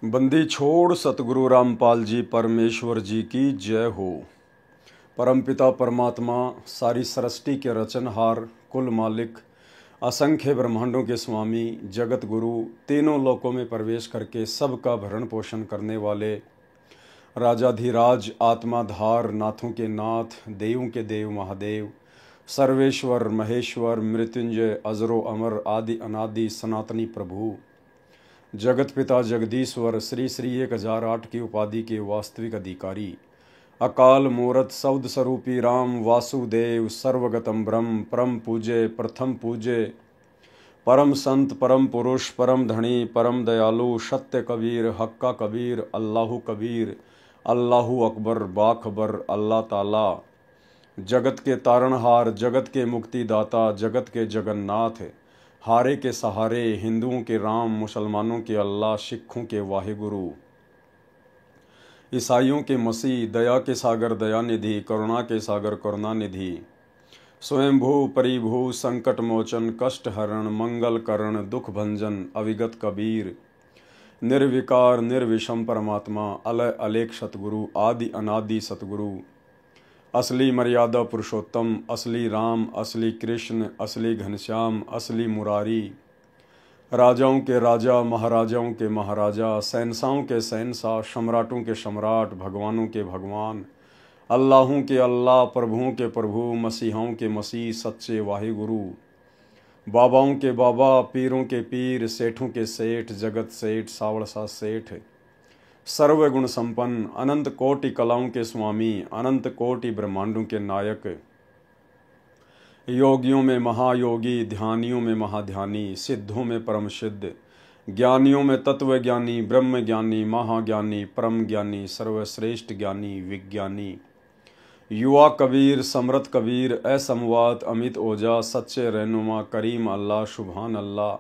बंदी छोड़ सतगुरु रामपाल जी परमेश्वर जी की जय हो। परमपिता परमात्मा सारी सृष्टि के रचनहार, कुल मालिक, असंख्य ब्रह्मांडों के स्वामी, जगत गुरु, तीनों लोकों में प्रवेश करके सबका भरण पोषण करने वाले राजाधिराज, आत्माधार, नाथों के नाथ, देवों के देव महादेव, सर्वेश्वर महेश्वर, मृत्युंजय, अजरो अमर, आदि अनादि सनातनी प्रभु, जगत पिता जगदीश्वर, श्री श्री 1008 की उपाधि के वास्तविक अधिकारी, अकाल मूरत सौद स्वरूपी राम वासुदेव, सर्वगतम ब्रह्म, परम पूज्य, प्रथम पूज्य, परम संत, परम पुरुष, परम धनी, परम दयालु, सत्य कबीर, हक्का कबीर, अल्लाहु कबीर, अल्लाहु अकबर, बाखबर, अल्लाह ताला, जगत के तारणहार, जगत के मुक्तिदाता, जगत के जगन्नाथ, हारे के सहारे, हिंदुओं के राम, मुसलमानों के अल्लाह, सिखों के वाहिगुरु, ईसाइयों के मसीह, दया के सागर दयानिधि, करुणा के सागर करुणानिधि, स्वयंभू परिभू, संकट मोचन, कष्ट हरण, मंगल करण, दुख भंजन, अविगत कबीर, निर्विकार निर्विषम परमात्मा, अलय अलेख सतगुरु, आदि अनादि सतगुरु, असली मर्यादा पुरुषोत्तम, असली राम, असली कृष्ण, असली घनश्याम, असली मुरारी, राजाओं के राजा, महाराजाओं के महाराजा, शहंशाहों के शहंशाह, सम्राटों के सम्राट, भगवानों के भगवान, अल्लाहों के अल्लाह, प्रभुओं के प्रभु, मसीहाओं के मसीह, सच्चे वाहिगुरु, बाबाओं के बाबा, पीरों के पीर, सेठों के सेठ, जगत सेठ, सावड़सा सेठ, सर्वगुण संपन्न, अनंत कोटि कलाओं के स्वामी, अनंत कोटि ब्रह्मांडों के नायक, योगियों में महायोगी, ध्यानियों में महाध्यानी, सिद्धों में परम सिद्ध, ज्ञानियों में तत्व ज्ञानी, ब्रह्म ज्ञानी, महाज्ञानी, परम ज्ञानी, सर्वश्रेष्ठ ज्ञानी, विज्ञानी, युवा कबीर, समृत कबीर, असमवात, अमित ओजा, सच्चे रहनुमा, करीम अल्लाह, सुभान अल्लाह,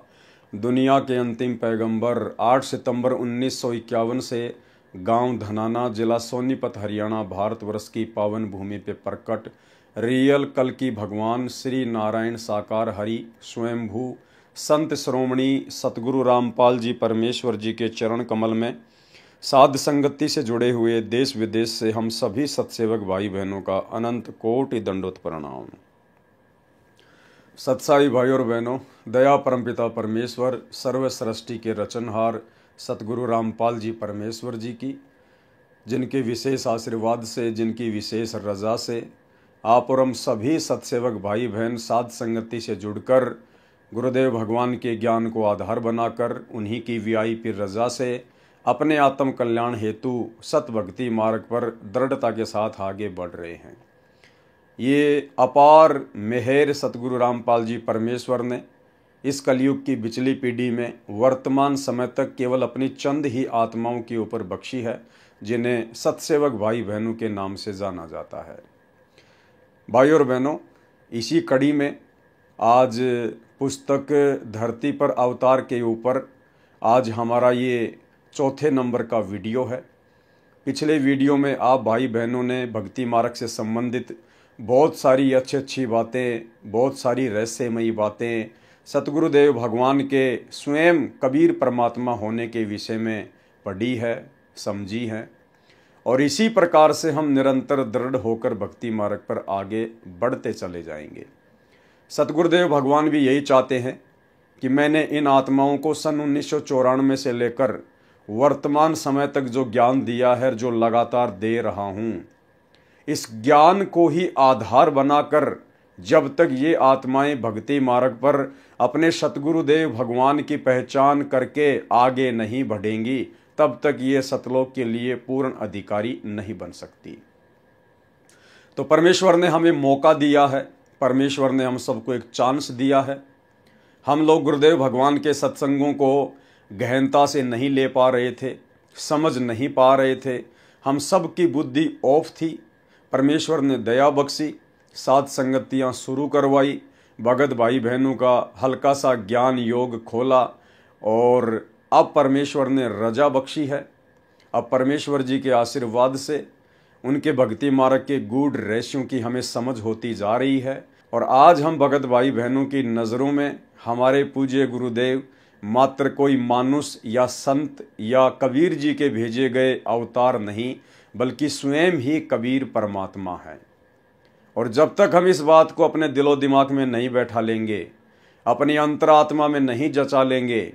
दुनिया के अंतिम पैगंबर, 8 सितंबर 1951 से गांव धनाना, जिला सोनीपत, हरियाणा, भारतवर्ष की पावन भूमि पे प्रकट रियल कल की भगवान श्री नारायण साकार हरि स्वयंभू संत श्रोमणी सतगुरु रामपाल जी परमेश्वर जी के चरण कमल में साध संगति से जुड़े हुए देश विदेश से हम सभी सत्सेवक भाई बहनों का अनंत कोटि दंडोत प्रणाम। सत्साई भाई और बहनों, दया परमपिता परमेश्वर सर्व सृष्टि के रचनहार सतगुरु रामपाल जी परमेश्वर जी की, जिनके विशेष आशीर्वाद से, जिनकी विशेष रजा से आप और हम सभी सत्सेवक भाई बहन साध संगति से जुड़कर गुरुदेव भगवान के ज्ञान को आधार बनाकर उन्हीं की वीआईपी रजा से अपने आत्म कल्याण हेतु सत भक्ति मार्ग पर दृढ़ता के साथ आगे बढ़ रहे हैं। ये अपार मेहर सतगुरु रामपाल जी परमेश्वर ने इस कलयुग की बिचली पीढ़ी में वर्तमान समय तक केवल अपनी चंद ही आत्माओं के ऊपर बख्शी है, जिन्हें सत्सेवक भाई बहनों के नाम से जाना जाता है। भाई और बहनों, इसी कड़ी में आज पुस्तक धरती पर अवतार के ऊपर आज हमारा ये चौथे नंबर का वीडियो है। पिछले वीडियो में आप भाई बहनों ने भक्ति मार्ग से संबंधित बहुत सारी अच्छी अच्छी बातें, बहुत सारी रहस्यमयी बातें, सतगुरुदेव भगवान के स्वयं कबीर परमात्मा होने के विषय में पढ़ी है, समझी है, और इसी प्रकार से हम निरंतर दृढ़ होकर भक्ति मार्ग पर आगे बढ़ते चले जाएंगे। सतगुरुदेव भगवान भी यही चाहते हैं कि मैंने इन आत्माओं को सन 1994 से लेकर वर्तमान समय तक जो ज्ञान दिया है, जो लगातार दे रहा हूँ, इस ज्ञान को ही आधार बनाकर जब तक ये आत्माएं भक्ति मार्ग पर अपने सतगुरुदेव भगवान की पहचान करके आगे नहीं बढ़ेंगी, तब तक ये सतलोक के लिए पूर्ण अधिकारी नहीं बन सकती। तो परमेश्वर ने हमें मौका दिया है, परमेश्वर ने हम सबको एक चांस दिया है। हम लोग गुरुदेव भगवान के सत्संगों को गहनता से नहीं ले पा रहे थे, समझ नहीं पा रहे थे, हम सब की बुद्धि ऑफ थी। परमेश्वर ने दया बख्शी, साध संगतियाँ शुरू करवाई, भगत भाई बहनों का हल्का सा ज्ञान योग खोला, और अब परमेश्वर ने रजा बख्शी है। अब परमेश्वर जी के आशीर्वाद से उनके भक्ति मार्ग के गूढ़ रहस्यों की हमें समझ होती जा रही है, और आज हम भगत भाई बहनों की नज़रों में हमारे पूज्य गुरुदेव मात्र कोई मानुष या संत या कबीर जी के भेजे गए अवतार नहीं, बल्कि स्वयं ही कबीर परमात्मा है। और जब तक हम इस बात को अपने दिलो दिमाग में नहीं बैठा लेंगे, अपनी अंतरात्मा में नहीं जचा लेंगे,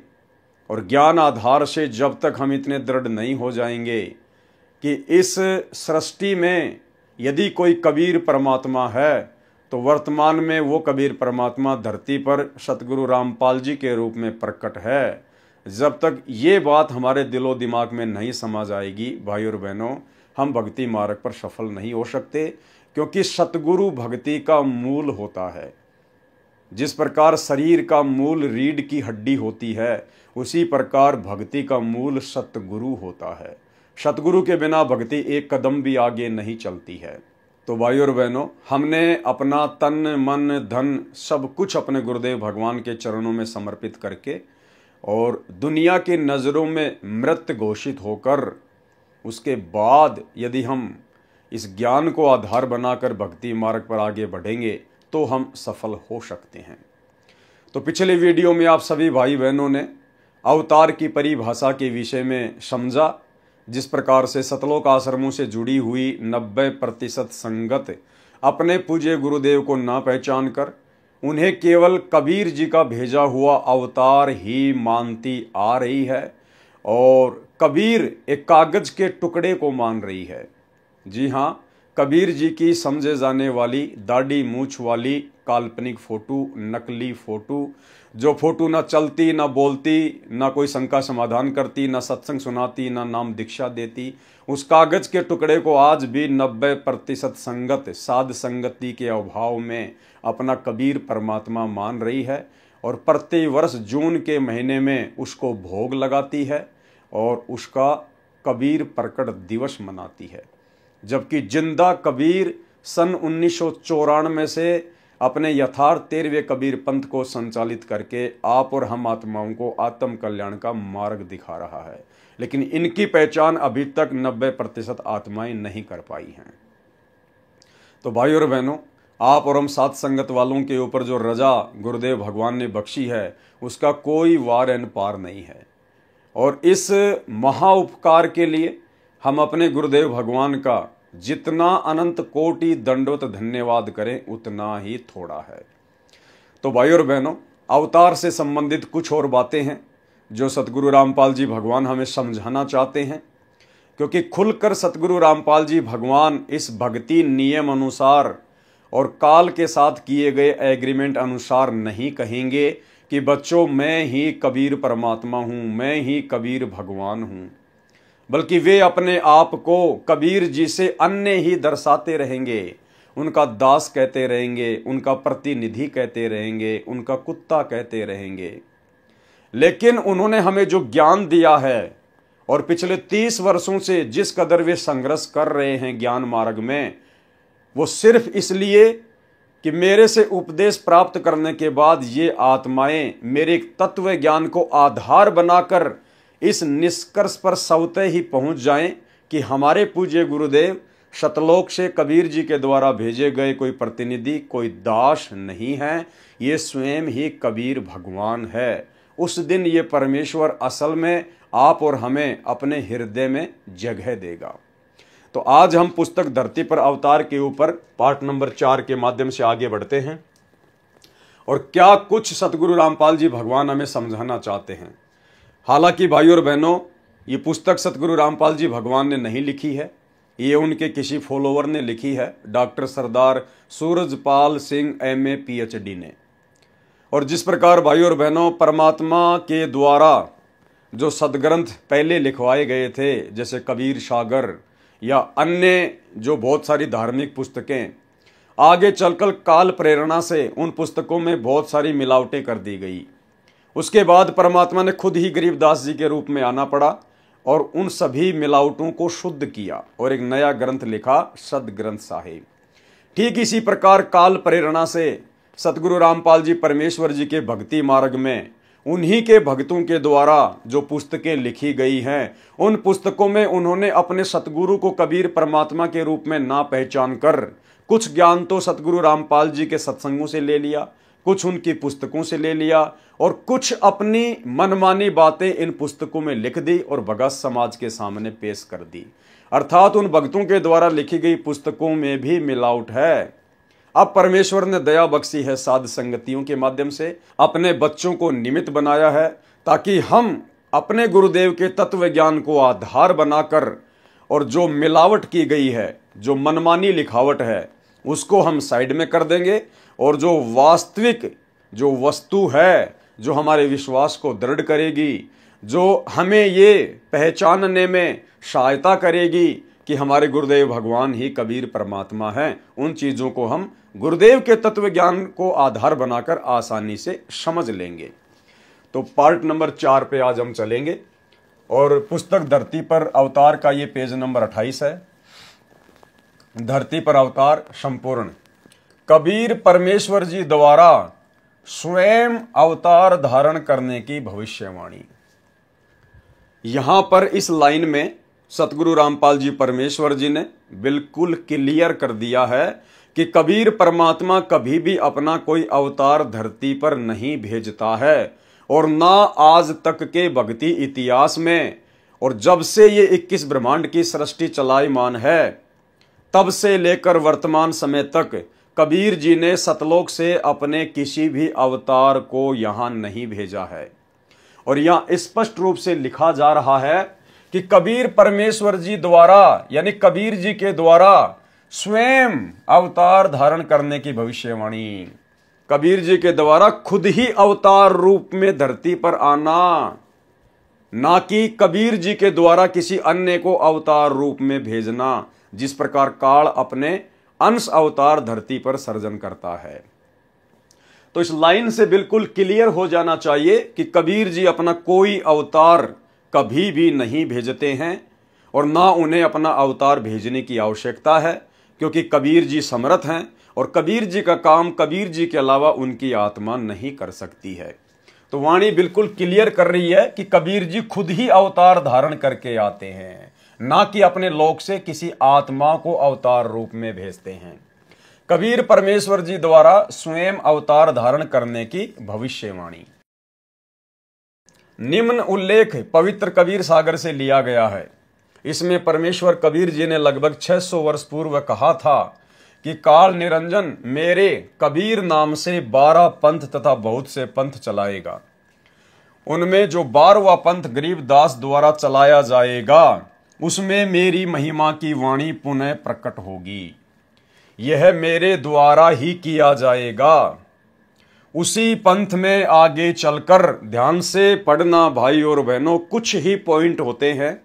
और ज्ञान आधार से जब तक हम इतने दृढ़ नहीं हो जाएंगे कि इस सृष्टि में यदि कोई कबीर परमात्मा है तो वर्तमान में वो कबीर परमात्मा धरती पर सतगुरु रामपाल जी के रूप में प्रकट है, जब तक ये बात हमारे दिलो दिमाग में नहीं समा जाएगी, भाई और बहनों, हम भक्ति मार्ग पर सफल नहीं हो सकते। क्योंकि सतगुरु भक्ति का मूल होता है। जिस प्रकार शरीर का मूल रीढ़ की हड्डी होती है, उसी प्रकार भक्ति का मूल सतगुरु होता है। सतगुरु के बिना भक्ति एक कदम भी आगे नहीं चलती है। तो भाई और बहनों, हमने अपना तन मन धन सब कुछ अपने गुरुदेव भगवान के चरणों में समर्पित करके और दुनिया की नज़रों में मृत घोषित होकर उसके बाद यदि हम इस ज्ञान को आधार बनाकर भक्ति मार्ग पर आगे बढ़ेंगे तो हम सफल हो सकते हैं। तो पिछले वीडियो में आप सभी भाई बहनों ने अवतार की परिभाषा के विषय में समझा। जिस प्रकार से सतलोक आश्रमों से जुड़ी हुई 90% संगत अपने पूज्य गुरुदेव को ना पहचान कर उन्हें केवल कबीर जी का भेजा हुआ अवतार ही मानती आ रही है और कबीर एक कागज के टुकड़े को मान रही है। जी हाँ, कबीर जी की समझे जाने वाली दाढ़ी मूछ वाली काल्पनिक फोटो, नकली फोटो, जो फोटो ना चलती, ना बोलती, ना कोई शंका समाधान करती, ना सत्संग सुनाती, ना नाम दीक्षा देती, उस कागज के टुकड़े को आज भी 90% संगत साध संगति के अभाव में अपना कबीर परमात्मा मान रही है और प्रति वर्ष जून के महीने में उसको भोग लगाती है और उसका कबीर प्रकट दिवस मनाती है। जबकि जिंदा कबीर सन 1994 से अपने यथार्थ 13वें कबीर पंथ को संचालित करके आप और हम आत्माओं को आत्म कल्याण का मार्ग दिखा रहा है, लेकिन इनकी पहचान अभी तक 90% आत्माएं नहीं कर पाई हैं। तो भाई और बहनों, आप और हम साथ संगत वालों के ऊपर जो रजा गुरुदेव भगवान ने बख्शी है उसका कोई वार एन पार नहीं है। और इस महा उपकार के लिए हम अपने गुरुदेव भगवान का जितना अनंत कोटि दंडवत धन्यवाद करें उतना ही थोड़ा है। तो भाई और बहनों, अवतार से संबंधित कुछ और बातें हैं जो सतगुरु रामपाल जी भगवान हमें समझाना चाहते हैं, क्योंकि खुलकर सतगुरु रामपाल जी भगवान इस भक्ति नियम अनुसार और काल के साथ किए गए एग्रीमेंट अनुसार नहीं कहेंगे कि बच्चों मैं ही कबीर परमात्मा हूँ, मैं ही कबीर भगवान हूँ, बल्कि वे अपने आप को कबीर जी से अन्य ही दर्शाते रहेंगे, उनका दास कहते रहेंगे, उनका प्रतिनिधि कहते रहेंगे, उनका कुत्ता कहते रहेंगे। लेकिन उन्होंने हमें जो ज्ञान दिया है और पिछले 30 वर्षों से जिस कदर वे संघर्ष कर रहे हैं ज्ञान मार्ग में, वो सिर्फ इसलिए कि मेरे से उपदेश प्राप्त करने के बाद ये आत्माएं मेरे तत्व ज्ञान को आधार बनाकर इस निष्कर्ष पर स्वतः ही पहुंच जाएं कि हमारे पूज्य गुरुदेव सतलोक से कबीर जी के द्वारा भेजे गए कोई प्रतिनिधि, कोई दास नहीं है, ये स्वयं ही कबीर भगवान है। उस दिन ये परमेश्वर असल में आप और हमें अपने हृदय में जगह देगा। तो आज हम पुस्तक धरती पर अवतार के ऊपर पार्ट नंबर 4 के माध्यम से आगे बढ़ते हैं और क्या कुछ सतगुरु रामपाल जी भगवान हमें समझाना चाहते हैं। हालांकि भाई और बहनों, ये पुस्तक सतगुरु रामपाल जी भगवान ने नहीं लिखी है, ये उनके किसी फॉलोवर ने लिखी है, डॉक्टर सरदार सूरजपाल सिंह MA PhD ने। और जिस प्रकार भाई और बहनों परमात्मा के द्वारा जो सदग्रंथ पहले लिखवाए गए थे, जैसे कबीर सागर या अन्य जो बहुत सारी धार्मिक पुस्तकें, आगे चलकर काल प्रेरणा से उन पुस्तकों में बहुत सारी मिलावटें कर दी गई। उसके बाद परमात्मा ने खुद ही गरीबदास जी के रूप में आना पड़ा और उन सभी मिलावटों को शुद्ध किया और एक नया ग्रंथ लिखा, सदग्रंथ साहिब। ठीक इसी प्रकार काल प्रेरणा से सतगुरु रामपाल जी परमेश्वर जी के भक्ति मार्ग में उन्हीं के भक्तों के द्वारा जो पुस्तकें लिखी गई हैं, उन पुस्तकों में उन्होंने अपने सतगुरु को कबीर परमात्मा के रूप में ना पहचान कर कुछ ज्ञान तो सतगुरु रामपाल जी के सत्संगों से ले लिया, कुछ उनकी पुस्तकों से ले लिया और कुछ अपनी मनमानी बातें इन पुस्तकों में लिख दी और भगत समाज के सामने पेश कर दी। अर्थात उन भक्तों के द्वारा लिखी गई पुस्तकों में भी मिलावट है। अब परमेश्वर ने दया बख्शी है, साध संगतियों के माध्यम से अपने बच्चों को निमित्त बनाया है, ताकि हम अपने गुरुदेव के तत्व ज्ञान को आधार बनाकर और जो मिलावट की गई है, जो मनमानी लिखावट है, उसको हम साइड में कर देंगे और जो वास्तविक जो वस्तु है, जो हमारे विश्वास को दृढ़ करेगी, जो हमें ये पहचानने में सहायता करेगी कि हमारे गुरुदेव भगवान ही कबीर परमात्मा हैं, उन चीज़ों को हम गुरुदेव के तत्व ज्ञान को आधार बनाकर आसानी से समझ लेंगे। तो पार्ट नंबर 4 पे आज हम चलेंगे और पुस्तक धरती पर अवतार का ये पेज नंबर 28 है। धरती पर अवतार संपूर्ण। कबीर परमेश्वर जी द्वारा स्वयं अवतार धारण करने की भविष्यवाणी। यहां पर इस लाइन में सतगुरु रामपाल जी परमेश्वर जी ने बिल्कुल क्लियर कर दिया है कि कबीर परमात्मा कभी भी अपना कोई अवतार धरती पर नहीं भेजता है और ना आज तक के भक्ति इतिहास में, और जब से ये 21 ब्रह्मांड की सृष्टि चलायमान है तब से लेकर वर्तमान समय तक कबीर जी ने सतलोक से अपने किसी भी अवतार को यहां नहीं भेजा है। और यहां स्पष्ट रूप से लिखा जा रहा है कि कबीर परमेश्वर जी द्वारा, यानी कबीर जी के द्वारा स्वयं अवतार धारण करने की भविष्यवाणी। कबीर जी के द्वारा खुद ही अवतार रूप में धरती पर आना, ना कि कबीर जी के द्वारा किसी अन्य को अवतार रूप में भेजना, जिस प्रकार काल अपने अंश अवतार धरती पर सर्जन करता है। तो इस लाइन से बिल्कुल क्लियर हो जाना चाहिए कि कबीर जी अपना कोई अवतार कभी भी नहीं भेजते हैं और ना उन्हें अपना अवतार भेजने की आवश्यकता है, क्योंकि कबीर जी समर्थ हैं और कबीर जी का काम कबीर जी के अलावा उनकी आत्मा नहीं कर सकती है। तो वाणी बिल्कुल क्लियर कर रही है कि कबीर जी खुद ही अवतार धारण करके आते हैं, ना कि अपने लोक से किसी आत्मा को अवतार रूप में भेजते हैं। कबीर परमेश्वर जी द्वारा स्वयं अवतार धारण करने की भविष्यवाणी। निम्न उल्लेख पवित्र कबीर सागर से लिया गया है। इसमें परमेश्वर कबीर जी ने लगभग 600 वर्ष पूर्व कहा था कि काल निरंजन मेरे कबीर नाम से 12 पंथ तथा बहुत से पंथ चलाएगा। उनमें जो 12वां पंथ गरीबदास द्वारा चलाया जाएगा उसमें मेरी महिमा की वाणी पुनः प्रकट होगी। यह मेरे द्वारा ही किया जाएगा। उसी पंथ में आगे चलकर ध्यान से पढ़ना भाई और बहनों। कुछ ही पॉइंट होते हैं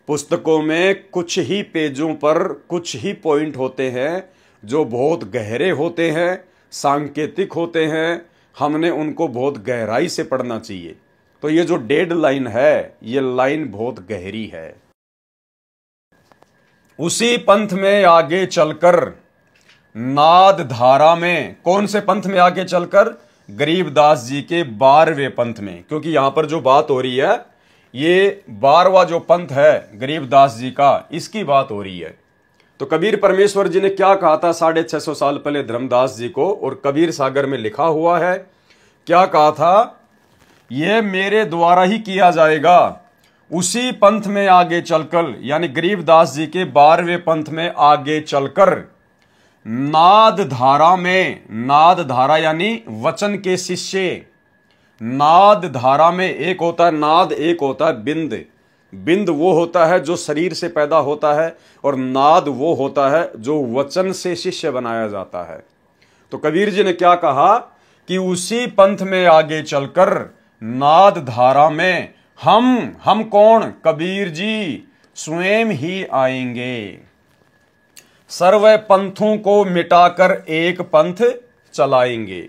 पुस्तकों में, कुछ ही पेजों पर कुछ ही पॉइंट होते हैं जो बहुत गहरे होते हैं, सांकेतिक होते हैं। हमने उनको बहुत गहराई से पढ़ना चाहिए। तो ये जो डेड लाइन है, ये लाइन बहुत गहरी है। उसी पंथ में आगे चलकर नाद धारा में, कौन से पंथ में आगे चलकर? गरीबदास जी के 12वें पंथ में, क्योंकि यहां पर जो बात हो रही है ये 12वां जो पंथ है गरीबदास जी का, इसकी बात हो रही है। तो कबीर परमेश्वर जी ने क्या कहा था 650 साल पहले धर्मदास जी को, और कबीर सागर में लिखा हुआ है। क्या कहा था? यह मेरे द्वारा ही किया जाएगा। उसी पंथ में आगे चलकर, यानी गरीबदास जी के 12वें पंथ में आगे चलकर नाद धारा में, नाद धारा यानी वचन के शिष्य, नाद धारा में एक होता है नाद, एक होता है बिंद। बिंद वो होता है जो शरीर से पैदा होता है और नाद वो होता है जो वचन से शिष्य बनाया जाता है। तो कबीर जी ने क्या कहा कि उसी पंथ में आगे चलकर नाद धारा में हम कौन? कबीर जी स्वयं ही आएंगे। सर्व पंथों को मिटाकर एक पंथ चलाएंगे।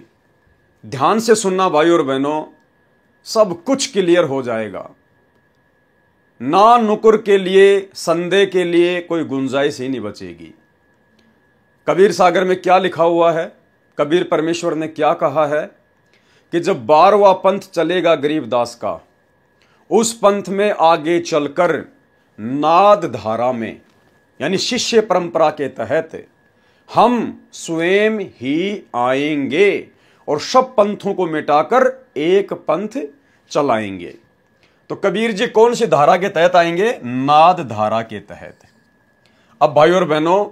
ध्यान से सुनना भाई और बहनों, सब कुछ क्लियर हो जाएगा। ना नुकुर के लिए, संदेह के लिए कोई गुंजाइश ही नहीं बचेगी। कबीर सागर में क्या लिखा हुआ है? कबीर परमेश्वर ने क्या कहा है कि जब 12वां पंथ चलेगा गरीबदास का, उस पंथ में आगे चलकर नाद धारा में, यानी शिष्य परंपरा के तहत हम स्वयं ही आएंगे और सब पंथों को मिटाकर एक पंथ चलाएंगे। तो कबीर जी कौन सी धारा के तहत आएंगे? नाद धारा के तहत। अब भाई और बहनों,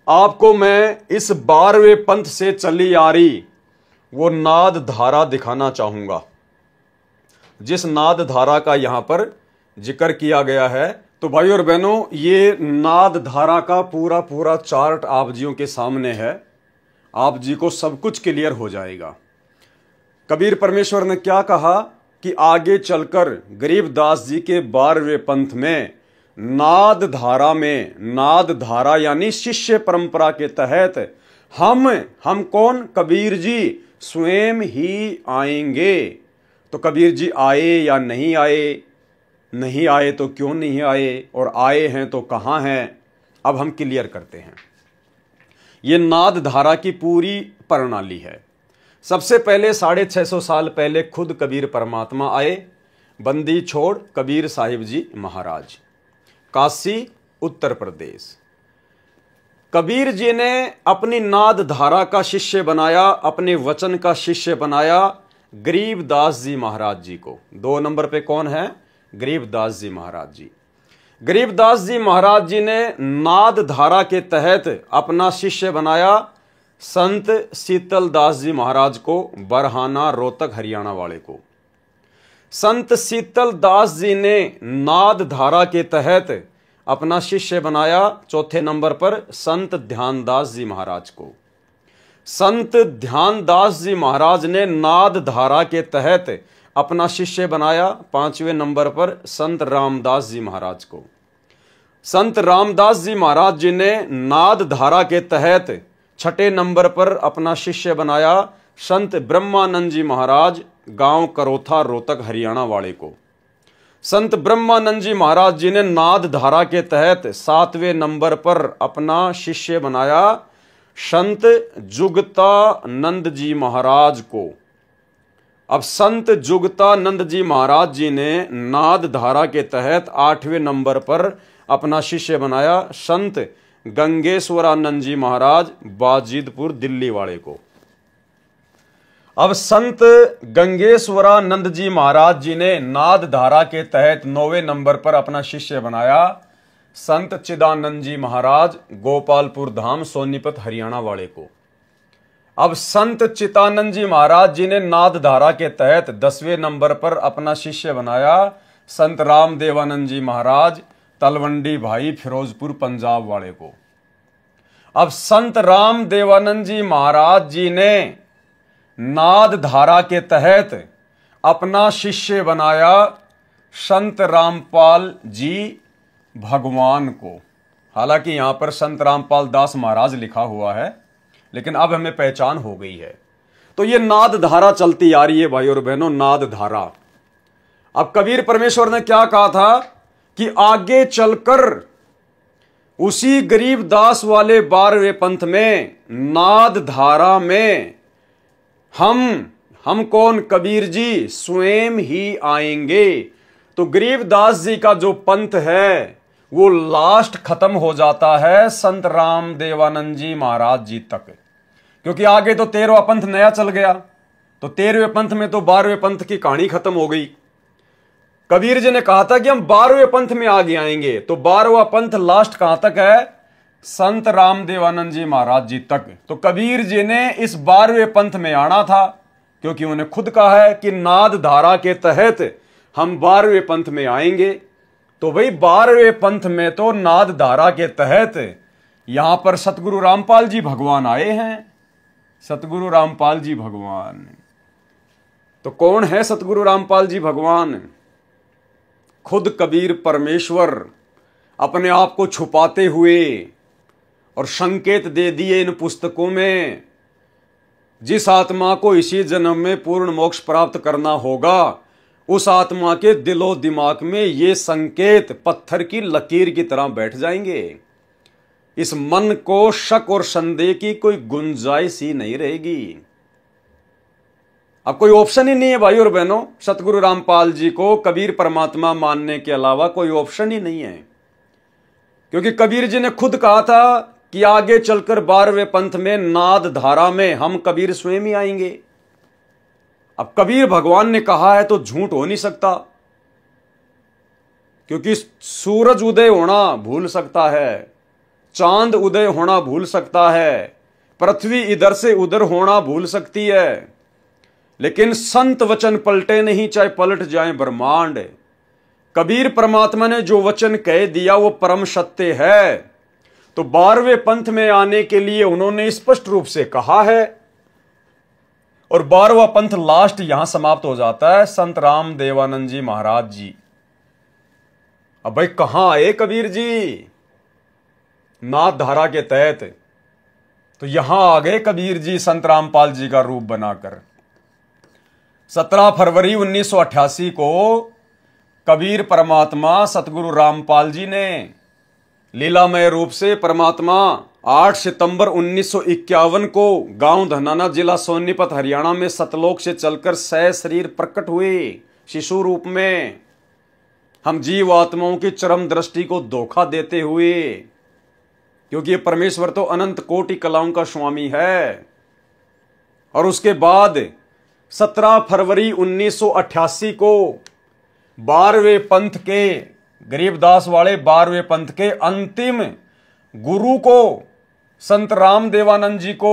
आपको मैं इस 12वें पंथ से चली आ रही वो नाद धारा दिखाना चाहूंगा, जिस नाद धारा का यहां पर जिक्र किया गया है। तो भाई और बहनों, ये नाद धारा का पूरा पूरा चार्ट आप जियों के सामने है, आप जी को सब कुछ क्लियर हो जाएगा। कबीर परमेश्वर ने क्या कहा कि आगे चलकर गरीबदास जी के 12वें पंथ में नाद धारा में, नाद धारा यानी शिष्य परंपरा के तहत हम कौन? कबीर जी स्वयं ही आएंगे। तो कबीर जी आए या नहीं आए? नहीं आए तो क्यों नहीं आए, और आए हैं तो कहां हैं? अब हम क्लियर करते हैं। यह नाद धारा की पूरी प्रणाली है। सबसे पहले 650 साल पहले खुद कबीर परमात्मा आए, बंदी छोड़ कबीर साहिब जी महाराज, काशी उत्तर प्रदेश। कबीर जी ने अपनी नाद धारा का शिष्य बनाया, अपने वचन का शिष्य बनाया गरीबदास जी महाराज जी को। 2 नंबर पे कौन है? गरीबदास जी महाराज जी। गरीबदास जी महाराज जी ने नाद धारा के तहत अपना शिष्य बनाया संत शीतल दास जी महाराज को, बरहाना रोहतक हरियाणा वाले को। संत शीतल दास जी ने नाद धारा के तहत अपना शिष्य बनाया 4थे नंबर पर संत ध्यानदास जी महाराज को। संत ध्यानदास जी महाराज ने नाद धारा के तहत अपना शिष्य बनाया 5वें नंबर पर संत रामदास जी महाराज को। संत रामदास जी महाराज जी ने नाद धारा के तहत 6ठे नंबर पर अपना शिष्य बनाया संत ब्रह्मानंद जी महाराज, गांव करोथा रोहतक हरियाणा वाले को। संत ब्रह्मानंद जी महाराज जी ने नाद धारा के तहत 7वें नंबर पर अपना शिष्य बनाया संत जुगतानंद जी महाराज को। अब संत जुगतानंद जी महाराज जी ने नाद धारा के तहत 8वें नंबर पर अपना शिष्य बनाया संत गंगेश्वरानंद जी महाराज, बाजिदपुर दिल्ली वाले को। अब संत गंगेश्वरानंद जी महाराज जी ने नाद धारा के तहत 9वें नंबर पर अपना शिष्य बनाया संत चिदानंद जी महाराज, गोपालपुर धाम सोनीपत हरियाणा वाले को। अब संत चिदानंद जी महाराज जी ने नाद धारा के तहत 10वें नंबर पर अपना शिष्य बनाया संत रामदेवानंद जी महाराज, तलवंडी भाई, फिरोजपुर पंजाब वाले को। अब संत रामदेवानंद जी महाराज जी ने नाद धारा के तहत अपना शिष्य बनाया संत रामपाल जी भगवान को। हालांकि यहां पर संत रामपाल दास महाराज लिखा हुआ है, लेकिन अब हमें पहचान हो गई है। तो ये नाद धारा चलती आ रही है भाई और बहनों, नाद धारा। अब कबीर परमेश्वर ने क्या कहा था कि आगे चलकर उसी गरीबदास वाले 12वें पंथ में नाद धारा में हम कौन? कबीर जी स्वयं ही आएंगे। तो गरीबदास जी का जो पंथ है वो लास्ट खत्म हो जाता है संत रामदेवानंद जी महाराज जी तक, क्योंकि आगे तो 13वां पंथ नया चल गया। तो 13वें पंथ में तो 12वें पंथ की कहानी खत्म हो गई। कबीर जी ने कहा था कि हम 12वें पंथ में आगे आएंगे, तो 12वां पंथ लास्ट कहां तक है? संत रामदेवानंद जी महाराज जी तक। तो कबीर जी ने इस 12वें पंथ में आना था, क्योंकि उन्होंने खुद कहा है कि नाद धारा के तहत हम 12वें पंथ में आएंगे। तो भाई 12वें पंथ में तो नाद धारा के तहत यहां पर सतगुरु रामपाल जी भगवान आए हैं। सतगुरु रामपाल जी भगवान, तो कौन है सतगुरु रामपाल जी भगवान? खुद कबीर परमेश्वर अपने आप को छुपाते हुए और संकेत दे दिए इन पुस्तकों में, जिस आत्मा को इसी जन्म में पूर्ण मोक्ष प्राप्त करना होगा उस आत्मा के दिलो दिमाग में ये संकेत पत्थर की लकीर की तरह बैठ जाएंगे। इस मन को शक और संदेह की कोई गुंजाइश ही नहीं रहेगी। अब कोई ऑप्शन ही नहीं है भाई और बहनों, सतगुरु रामपाल जी को कबीर परमात्मा मानने के अलावा कोई ऑप्शन ही नहीं है, क्योंकि कबीर जी ने खुद कहा था कि आगे चलकर 12वें पंथ में नाद धारा में हम कबीर स्वयं ही आएंगे। अब कबीर भगवान ने कहा है तो झूठ हो नहीं सकता, क्योंकि सूरज उदय होना भूल सकता है, चांद उदय होना भूल सकता है, पृथ्वी इधर से उधर होना भूल सकती है, लेकिन संत वचन पलटे नहीं, चाहे पलट जाए ब्रह्मांड। कबीर परमात्मा ने जो वचन कह दिया वो परम सत्य है। तो 12वें पंथ में आने के लिए उन्होंने स्पष्ट रूप से कहा है, और 12वां पंथ लास्ट यहां समाप्त हो जाता है। संत राम देवानंद जी महाराज जी, अब भाई कहां आए कबीर जी? नाथ धारा के तहत तो यहां आ गए कबीर जी संत रामपाल जी का रूप बनाकर। 17 फरवरी 1988 को कबीर परमात्मा सतगुरु रामपाल जी ने लीलामय रूप से परमात्मा 8 सितंबर 1951 को गांव धनाना, जिला सोनीपत, हरियाणा में सतलोक से चलकर सशरीर प्रकट हुए शिशु रूप में, हम जीव आत्माओं की चरम दृष्टि को धोखा देते हुए, क्योंकि ये परमेश्वर तो अनंत कोटि कलाओं का स्वामी है। और उसके बाद 17 फरवरी 1988 को 12वें पंथ के, गरीबदास वाले 12वें पंथ के अंतिम गुरु को, संत राम देवानंद जी को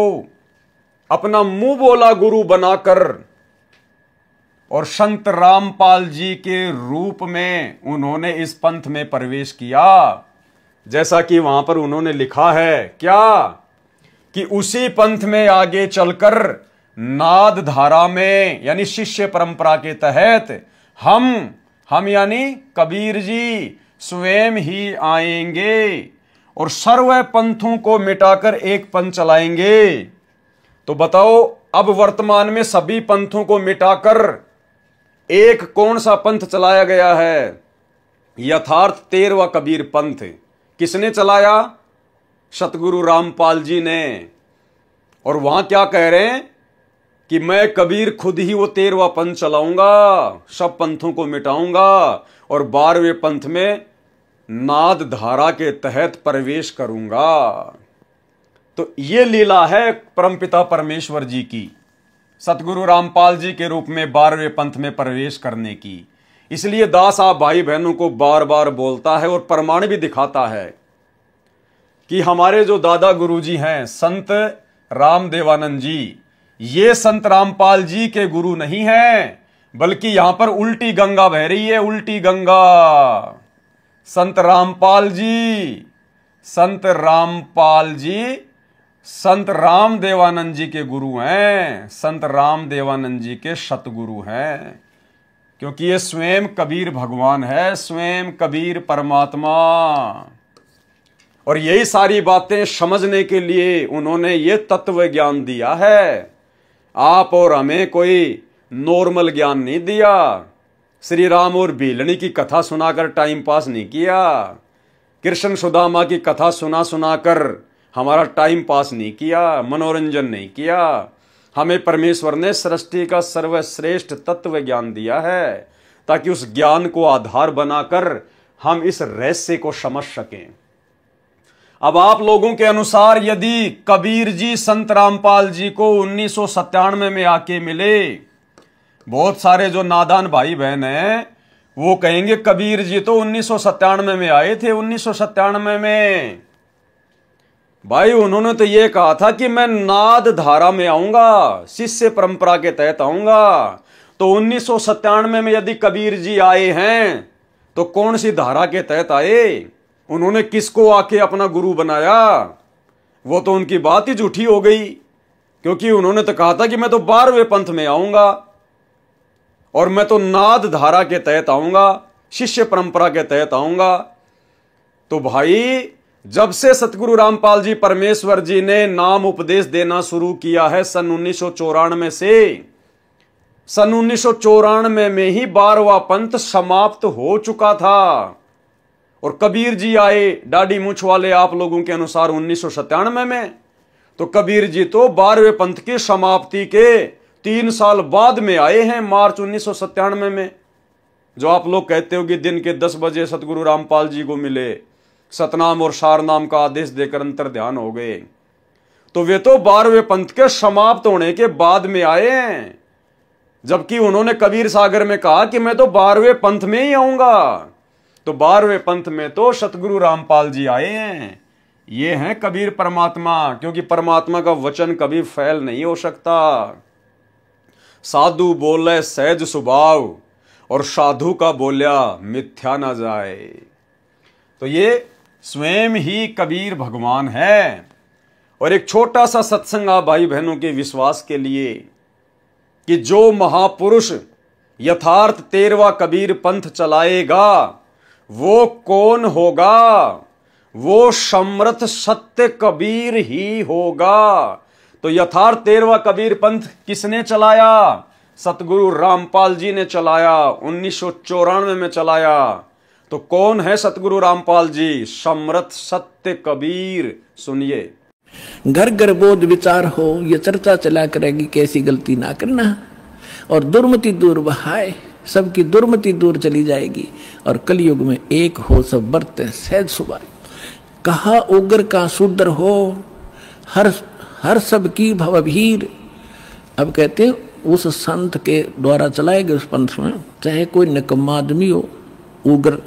अपना मुंह बोला गुरु बनाकर और संत रामपाल जी के रूप में उन्होंने इस पंथ में प्रवेश किया। जैसा कि वहां पर उन्होंने लिखा है क्या, कि उसी पंथ में आगे चलकर नाद धारा में यानी शिष्य परंपरा के तहत हम यानी कबीर जी स्वयं ही आएंगे और सर्व पंथों को मिटाकर एक पंथ चलाएंगे। तो बताओ, अब वर्तमान में सभी पंथों को मिटाकर एक कौन सा पंथ चलाया गया है? यथार्थ 13वां कबीर पंथ। किसने चलाया? सतगुरु रामपाल जी ने। और वहां क्या कह रहे हैं कि मैं कबीर खुद ही वो 13वां पंथ चलाऊंगा, सब पंथों को मिटाऊंगा और 12वें पंथ में नाद धारा के तहत प्रवेश करूंगा। तो ये लीला है परमपिता परमेश्वर जी की, सतगुरु रामपाल जी के रूप में 12वें पंथ में प्रवेश करने की। इसलिए दास आप भाई बहनों को बार बार बोलता है और प्रमाण भी दिखाता है कि हमारे जो दादा गुरुजी हैं संत राम देवानंद जी, ये संत रामपाल जी के गुरु नहीं हैं, बल्कि यहां पर उल्टी गंगा बह रही है, उल्टी गंगा। संत रामपाल जी, संत रामपाल जी संत राम देवानंद जी के गुरु हैं, संत राम देवानंद जी के सतगुरु हैं, क्योंकि ये स्वयं कबीर भगवान है, स्वयं कबीर परमात्मा। और यही सारी बातें समझने के लिए उन्होंने ये तत्व ज्ञान दिया है। आप और हमें कोई नॉर्मल ज्ञान नहीं दिया। श्री राम और भीलनी की कथा सुनाकर टाइम पास नहीं किया, कृष्ण सुदामा की कथा सुना सुनाकर हमारा टाइम पास नहीं किया, मनोरंजन नहीं किया। हमें परमेश्वर ने सृष्टि का सर्वश्रेष्ठ तत्व ज्ञान दिया है, ताकि उस ज्ञान को आधार बनाकर हम इस रहस्य को समझ सकें। अब आप लोगों के अनुसार यदि कबीर जी संत रामपाल जी को 1997 में आके मिले, बहुत सारे जो नादान भाई बहन हैं वो कहेंगे कबीर जी तो 1997 में आए थे। 1997 में भाई उन्होंने तो ये कहा था कि मैं नाद धारा में आऊंगा, शिष्य परंपरा के तहत आऊंगा। तो 1997 में यदि कबीर जी आए हैं तो कौन सी धारा के तहत आए? उन्होंने किसको आके अपना गुरु बनाया? वो तो उनकी बात ही झूठी हो गई, क्योंकि उन्होंने तो कहा था कि मैं तो 12वें पंथ में आऊंगा और मैं तो नाद धारा के तहत आऊंगा, शिष्य परंपरा के तहत आऊंगा। तो भाई जब से सतगुरु रामपाल जी परमेश्वर जी ने नाम उपदेश देना शुरू किया है सन 1994 से, सन 1994 में ही 12वां पंथ समाप्त हो चुका था। और कबीर जी आए दाढ़ी मूछ वाले आप लोगों के अनुसार 1997 में। तो कबीर जी तो 12वें पंथ की समाप्ति के 3 साल बाद में आए हैं, मार्च 1997 में। जो आप लोग कहते हो कि दिन के 10 बजे सतगुरु रामपाल जी को मिले, सतनाम और सारनाम का आदेश देकर अंतर ध्यान हो गए, तो वे तो 12वें पंथ के समाप्त होने के बाद में आए हैं। जबकि उन्होंने कबीर सागर में कहा कि मैं तो 12वें पंथ में ही आऊंगा। तो 12वें पंथ में तो सतगुरु रामपाल जी आए हैं। ये हैं कबीर परमात्मा, क्योंकि परमात्मा का वचन कभी फैल नहीं हो सकता। साधु बोले सहज स्वभाव और साधु का बोलिया मिथ्या ना जाए। तो ये स्वयं ही कबीर भगवान है। और एक छोटा सा सत्संग आप भाई बहनों के विश्वास के लिए कि जो महापुरुष यथार्थ 13वां कबीर पंथ चलाएगा वो कौन होगा? वो समर्थ सत्य कबीर ही होगा। तो यथार्थ 13वां कबीर पंथ किसने चलाया? सतगुरु रामपाल जी ने चलाया, 1994 में चलाया। तो कौन है सतगुरु रामपाल जी? समर्थ सत्य कबीर। सुनिए। घर घर बोध विचार हो, ये चर्चा चला करेगी कैसी गलती ना करना, और दुर्मति दूर बहाए, सबकी दुर्मति दूर चली जाएगी, और कलयुग में एक हो सब बरते सहज सुभाए। कहा उग्र का शूद्र हो, हर सब की भवभीर। अब कहते हैं उस संत के द्वारा चलाए गए उस पंथ में चाहे कोई निकम्मा आदमी हो उग्र,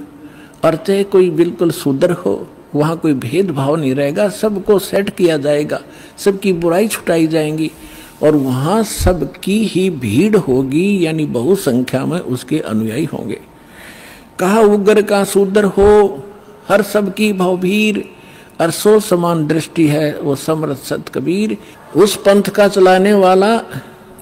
और चाहे कोई बिल्कुल शूद्र हो, वहाँ कोई भेदभाव नहीं रहेगा, सबको सेट किया जाएगा, सबकी बुराई छुटाई जाएंगी, और वहाँ सबकी ही भीड़ होगी, यानी बहु संख्या में उसके अनुयायी होंगे। कहा उग्र का शूद्र हो, हर सबकी भवभीर, और सो समान दृष्टि है वो समर्थ सत कबीर। उस पंथ का चलाने वाला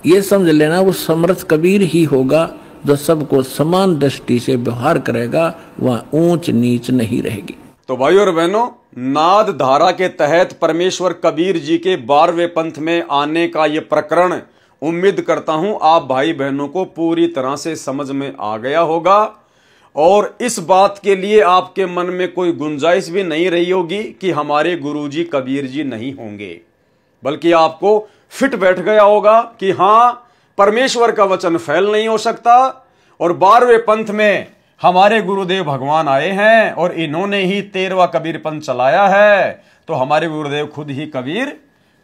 ये समझ लेना वो समर्थ कबीर ही होगा जो सबको समान दृष्टि से व्यवहार करेगा, वहाँ ऊंच नीच नहीं रहेगी। तो भाइयों और बहनों, नाद धारा के तहत परमेश्वर कबीर जी के 12वें पंथ में आने का ये प्रकरण उम्मीद करता हूं आप भाई बहनों को पूरी तरह से समझ में आ गया होगा, और इस बात के लिए आपके मन में कोई गुंजाइश भी नहीं रही होगी कि हमारे गुरुजी कबीर जी नहीं होंगे, बल्कि आपको फिट बैठ गया होगा कि हां, परमेश्वर का वचन फैल नहीं हो सकता, और 12वें पंथ में हमारे गुरुदेव भगवान आए हैं और इन्होंने ही 13वां कबीर पंथ चलाया है। तो हमारे गुरुदेव खुद ही कबीर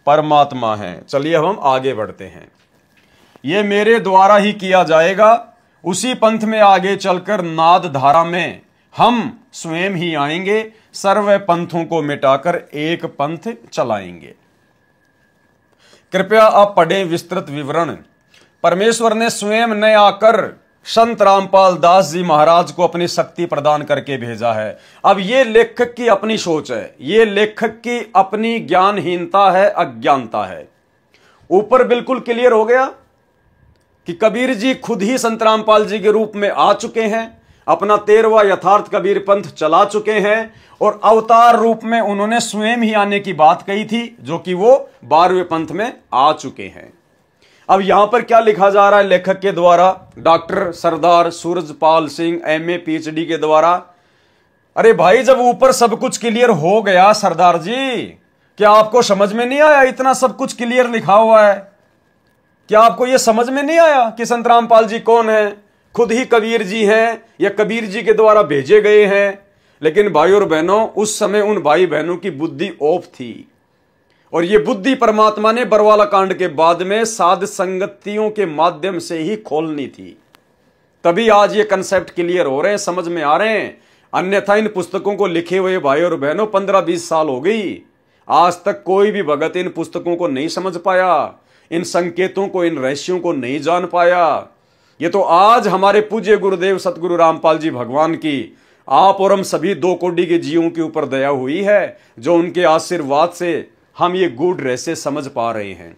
परमात्मा हैं। चलिए अब हम आगे बढ़ते हैं। ये मेरे द्वारा ही किया जाएगा। उसी पंथ में आगे चलकर नाद धारा में हम स्वयं ही आएंगे, सर्व पंथों को मिटाकर एक पंथ चलाएंगे। कृपया आप पढ़ें विस्तृत विवरण। परमेश्वर ने स्वयं न आकर संत रामपाल दास जी महाराज को अपनी शक्ति प्रदान करके भेजा है। अब ये लेखक की अपनी सोच है, ये लेखक की अपनी ज्ञानहीनता है, अज्ञानता है। ऊपर बिल्कुल क्लियर हो गया कि कबीर जी खुद ही संत रामपाल जी के रूप में आ चुके हैं, अपना 13वां यथार्थ कबीर पंथ चला चुके हैं, और अवतार रूप में उन्होंने स्वयं ही आने की बात कही थी, जो कि वो 12वें पंथ में आ चुके हैं। अब यहां पर क्या लिखा जा रहा है लेखक के द्वारा, डॉक्टर सरदार सूरजपाल सिंह MA PhD के द्वारा? अरे भाई, जब ऊपर सब कुछ क्लियर हो गया सरदार जी, क्या आपको समझ में नहीं आया? इतना सब कुछ क्लियर लिखा हुआ है, क्या आपको यह समझ में नहीं आया कि संत रामपाल जी कौन है? खुद ही कबीर जी हैं या कबीर जी के द्वारा भेजे गए हैं? लेकिन भाइयों और बहनों, उस समय उन भाई बहनों की बुद्धि ऑफ थी, और ये बुद्धि परमात्मा ने बरवाला कांड के बाद में साध संगतियों के माध्यम से ही खोलनी थी। तभी आज ये कंसेप्ट क्लियर हो रहे हैं, समझ में आ रहे हैं। अन्यथा इन पुस्तकों को लिखे हुए भाई और बहनों 15-20 साल हो गई, आज तक कोई भी भगत इन पुस्तकों को नहीं समझ पाया, इन संकेतों को, इन रहस्यों को नहीं जान पाया। ये तो आज हमारे पूज्य गुरुदेव सतगुरु रामपाल जी भगवान की आप और हम सभी 2 कोटि के जीवों के ऊपर दया हुई है, जो उनके आशीर्वाद से हम ये गूढ़ रहस्य समझ पा रहे हैं।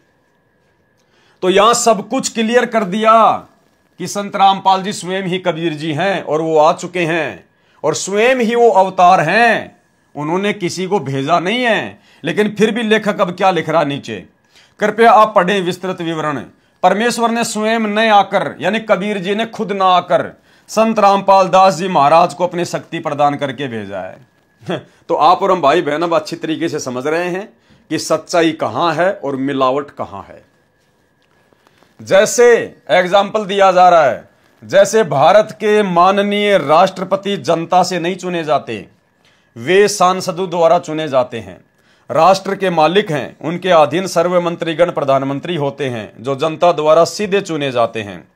तो यहां सब कुछ क्लियर कर दिया कि संत रामपाल जी स्वयं ही कबीर जी हैं, और वो आ चुके हैं, और स्वयं ही वो अवतार हैं, उन्होंने किसी को भेजा नहीं है। लेकिन फिर भी लेखक अब क्या लिख रहा नीचे, कृपया आप पढ़ें विस्तृत विवरण। परमेश्वर ने स्वयं न आकर, यानी कबीर जी ने खुद ना आकर संत रामपाल दास जी महाराज को अपनी शक्ति प्रदान करके भेजा है। तो आप और हम भाई बहन अब अच्छी तरीके से समझ रहे हैं कि सच्चाई कहां है और मिलावट कहां है। जैसे एग्जाम्पल दिया जा रहा है, जैसे भारत के माननीय राष्ट्रपति जनता से नहीं चुने जाते, वे सांसदों द्वारा चुने जाते हैं। राष्ट्र के मालिक हैं, उनके अधीन सर्व मंत्रीगण प्रधानमंत्री होते हैं, जो जनता द्वारा सीधे चुने जाते हैं।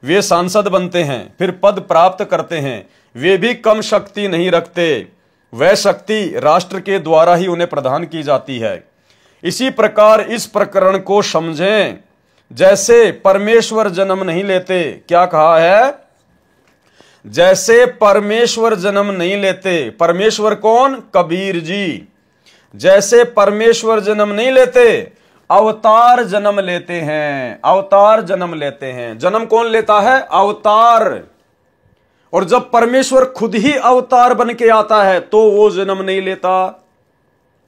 वे सांसद बनते हैं, फिर पद प्राप्त करते हैं, वे भी कम शक्ति नहीं रखते, वह शक्ति राष्ट्र के द्वारा ही उन्हें प्रदान की जाती है। इसी प्रकार इस प्रकरण को समझें, जैसे परमेश्वर जन्म नहीं लेते, क्या कहा है? जैसे परमेश्वर जन्म नहीं लेते, परमेश्वर कौन? कबीर जी। जैसे परमेश्वर जन्म नहीं लेते, अवतार जन्म लेते हैं, अवतार जन्म लेते हैं। जन्म कौन लेता है? अवतार। और जब परमेश्वर खुद ही अवतार बन के आता है तो वो जन्म नहीं लेता।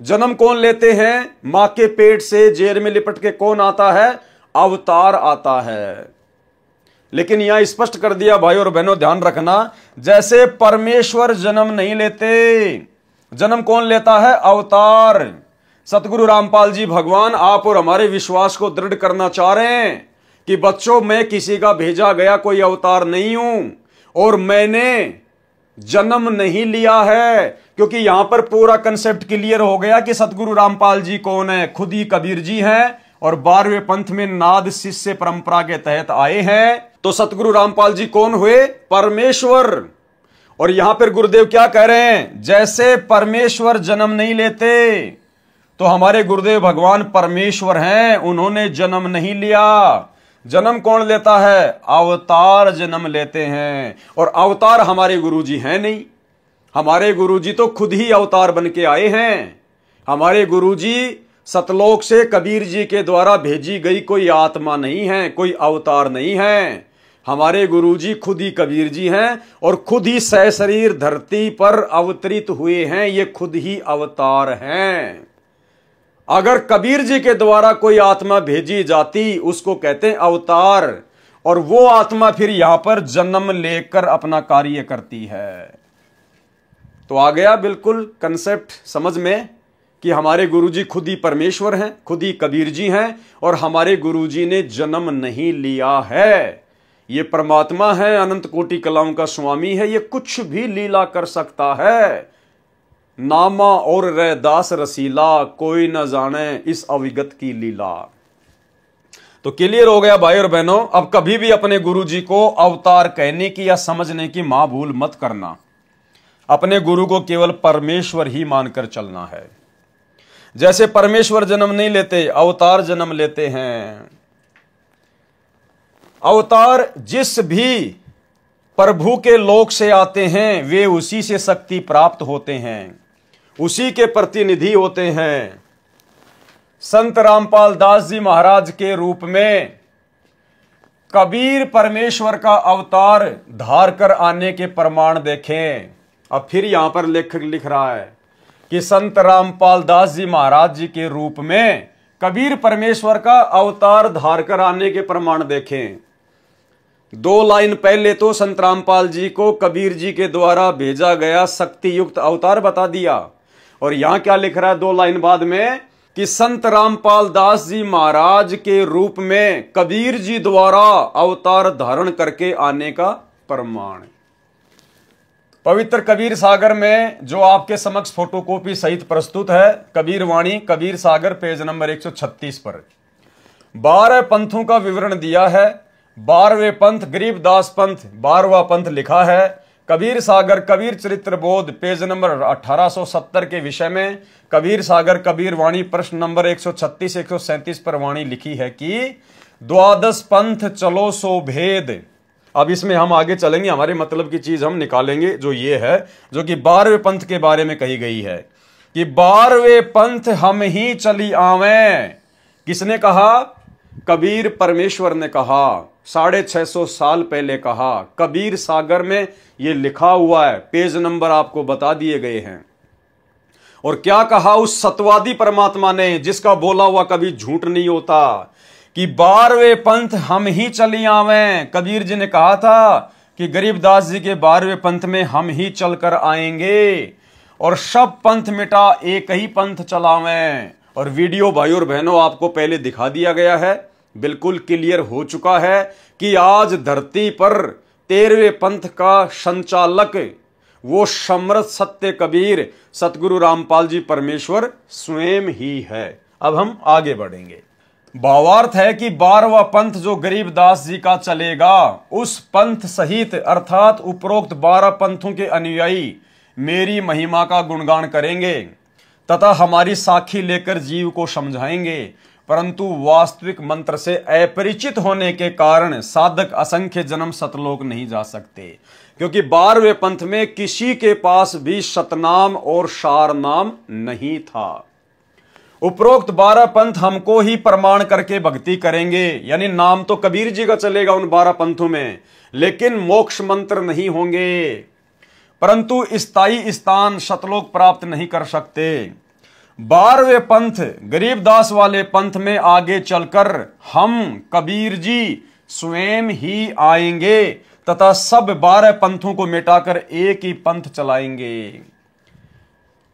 जन्म कौन लेते हैं? मां के पेट से जेर में लिपट के कौन आता है? अवतार आता है। लेकिन यहां स्पष्ट कर दिया भाई और बहनों, ध्यान रखना, जैसे परमेश्वर जन्म नहीं लेते, जन्म कौन लेता है? अवतार। सतगुरु रामपाल जी भगवान आप और हमारे विश्वास को दृढ़ करना चाह रहे हैं कि बच्चों, मैं किसी का भेजा गया कोई अवतार नहीं हूं और मैंने जन्म नहीं लिया है, क्योंकि यहां पर पूरा कंसेप्ट क्लियर हो गया कि सतगुरु रामपाल जी कौन है? खुद ही कबीर जी हैं और 12वें पंथ में नाद शिष्य परंपरा के तहत आए हैं। तो सतगुरु रामपाल जी कौन हुए? परमेश्वर। और यहां पर गुरुदेव क्या कह रहे हैं? जैसे परमेश्वर जन्म नहीं लेते, तो हमारे गुरुदेव भगवान परमेश्वर हैं, उन्होंने जन्म नहीं लिया। जन्म कौन लेता है? अवतार जन्म लेते हैं। और अवतार हमारे गुरुजी हैं नहीं, हमारे गुरुजी तो खुद ही अवतार बन के आए हैं। हमारे गुरुजी सतलोक से कबीर जी के द्वारा भेजी गई कोई आत्मा नहीं है, कोई अवतार नहीं है। हमारे गुरुजी खुद ही कबीर जी हैं और खुद ही सशरीर धरती पर अवतरित हुए हैं, ये खुद ही अवतार हैं। अगर कबीर जी के द्वारा कोई आत्मा भेजी जाती, उसको कहते हैं अवतार, और वो आत्मा फिर यहां पर जन्म लेकर अपना कार्य करती है। तो आ गया बिल्कुल कंसेप्ट समझ में कि हमारे गुरुजी खुद ही परमेश्वर हैं, खुद ही कबीर जी हैं और हमारे गुरुजी ने जन्म नहीं लिया है। ये परमात्मा है, अनंत कोटि कलाओं का स्वामी है, ये कुछ भी लीला कर सकता है। नामा और रैदास रसीला, कोई न जाने इस अविगत की लीला। तो क्लियर हो गया भाई और बहनों। अब कभी भी अपने गुरुजी को अवतार कहने की या समझने की मां भूल मत करना। अपने गुरु को केवल परमेश्वर ही मानकर चलना है। जैसे परमेश्वर जन्म नहीं लेते, अवतार जन्म लेते हैं। अवतार जिस भी प्रभु के लोक से आते हैं, वे उसी से शक्ति प्राप्त होते हैं, उसी के प्रतिनिधि होते हैं। संत रामपाल दास जी महाराज के रूप में कबीर परमेश्वर का अवतार धार कर आने के प्रमाण देखें। अब फिर यहां पर लेखक लिख रहा है कि संत रामपाल दास जी महाराज जी के रूप में कबीर परमेश्वर का अवतार धार कर आने के प्रमाण देखें। 2 लाइन पहले तो संत रामपाल जी को कबीर जी के द्वारा भेजा गया शक्ति युक्त अवतार बता दिया, और यहां क्या लिख रहा है 2 लाइन बाद में कि संत रामपाल दास जी महाराज के रूप में कबीर जी द्वारा अवतार धारण करके आने का प्रमाण। पवित्र कबीर सागर में जो आपके समक्ष फोटोकॉपी सहित प्रस्तुत है, कबीर वाणी कबीर सागर पेज नंबर 136 पर 12 पंथों का विवरण दिया है। 12वें पंथ गरीबदास पंथ 12वां पंथ लिखा है। कबीर सागर कबीर चरित्र बोध पेज नंबर 1870 के विषय में कबीर सागर कबीर वाणी प्रश्न नंबर 136-137 पर वाणी लिखी है कि 12 पंथ चलो सो भेद। अब इसमें हम आगे चलेंगे, हमारे मतलब की चीज हम निकालेंगे, जो ये है जो कि 12वें पंथ के बारे में कही गई है कि 12वें पंथ हम ही चली आवें। किसने कहा? कबीर परमेश्वर ने कहा, 650 साल पहले कहा। कबीर सागर में यह लिखा हुआ है, पेज नंबर आपको बता दिए गए हैं। और क्या कहा उस सतवादी परमात्मा ने, जिसका बोला हुआ कभी झूठ नहीं होता, कि 12वें पंथ हम ही चली आवें। कबीर जी ने कहा था कि गरीबदास जी के 12वें पंथ में हम ही चलकर आएंगे और सब पंथ मिटा एक ही पंथ चलावें। और वीडियो भाई और बहनों आपको पहले दिखा दिया गया है, बिल्कुल क्लियर हो चुका है कि आज धरती पर 13वें पंथ का संचालक वो समर्थ सत्य कबीर सतगुरु रामपाल जी परमेश्वर स्वयं ही है। अब हम आगे बढ़ेंगे। भावार्थ है कि 12वां पंथ जो गरीबदास जी का चलेगा, उस पंथ सहित अर्थात उपरोक्त 12 पंथों के अनुयायी मेरी महिमा का गुणगान करेंगे तथा हमारी साखी लेकर जीव को समझाएंगे, परंतु वास्तविक मंत्र से अपरिचित होने के कारण साधक असंख्य जन्म सतलोक नहीं जा सकते, क्योंकि 12वें पंथ में किसी के पास भी सतनाम और सार नाम नहीं था। उपरोक्त 12 पंथ हमको ही प्रमाण करके भक्ति करेंगे, यानी नाम तो कबीर जी का चलेगा उन 12 पंथों में, लेकिन मोक्ष मंत्र नहीं होंगे, परंतु स्थायी स्थान सतलोक प्राप्त नहीं कर सकते। 12वें पंथ गरीबदास वाले पंथ में आगे चलकर हम कबीर जी स्वयं ही आएंगे तथा सब 12 पंथों को मिटाकर एक ही पंथ चलाएंगे।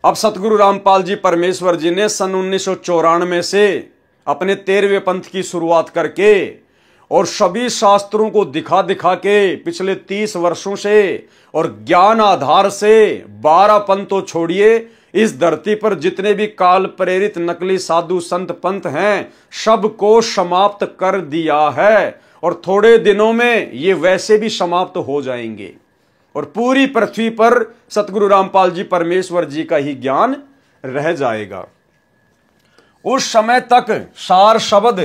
अब सतगुरु रामपाल जी परमेश्वर जी ने सन 1994 से अपने 13वें पंथ की शुरुआत करके और सभी शास्त्रों को दिखा दिखा के पिछले 30 वर्षों से और ज्ञान आधार से 12 पंथ तो छोड़िए, इस धरती पर जितने भी काल प्रेरित नकली साधु संत पंथ हैं सबको समाप्त कर दिया है, और थोड़े दिनों में ये वैसे भी समाप्त हो जाएंगे और पूरी पृथ्वी पर सतगुरु रामपाल जी परमेश्वर जी का ही ज्ञान रह जाएगा। उस समय तक सार शब्द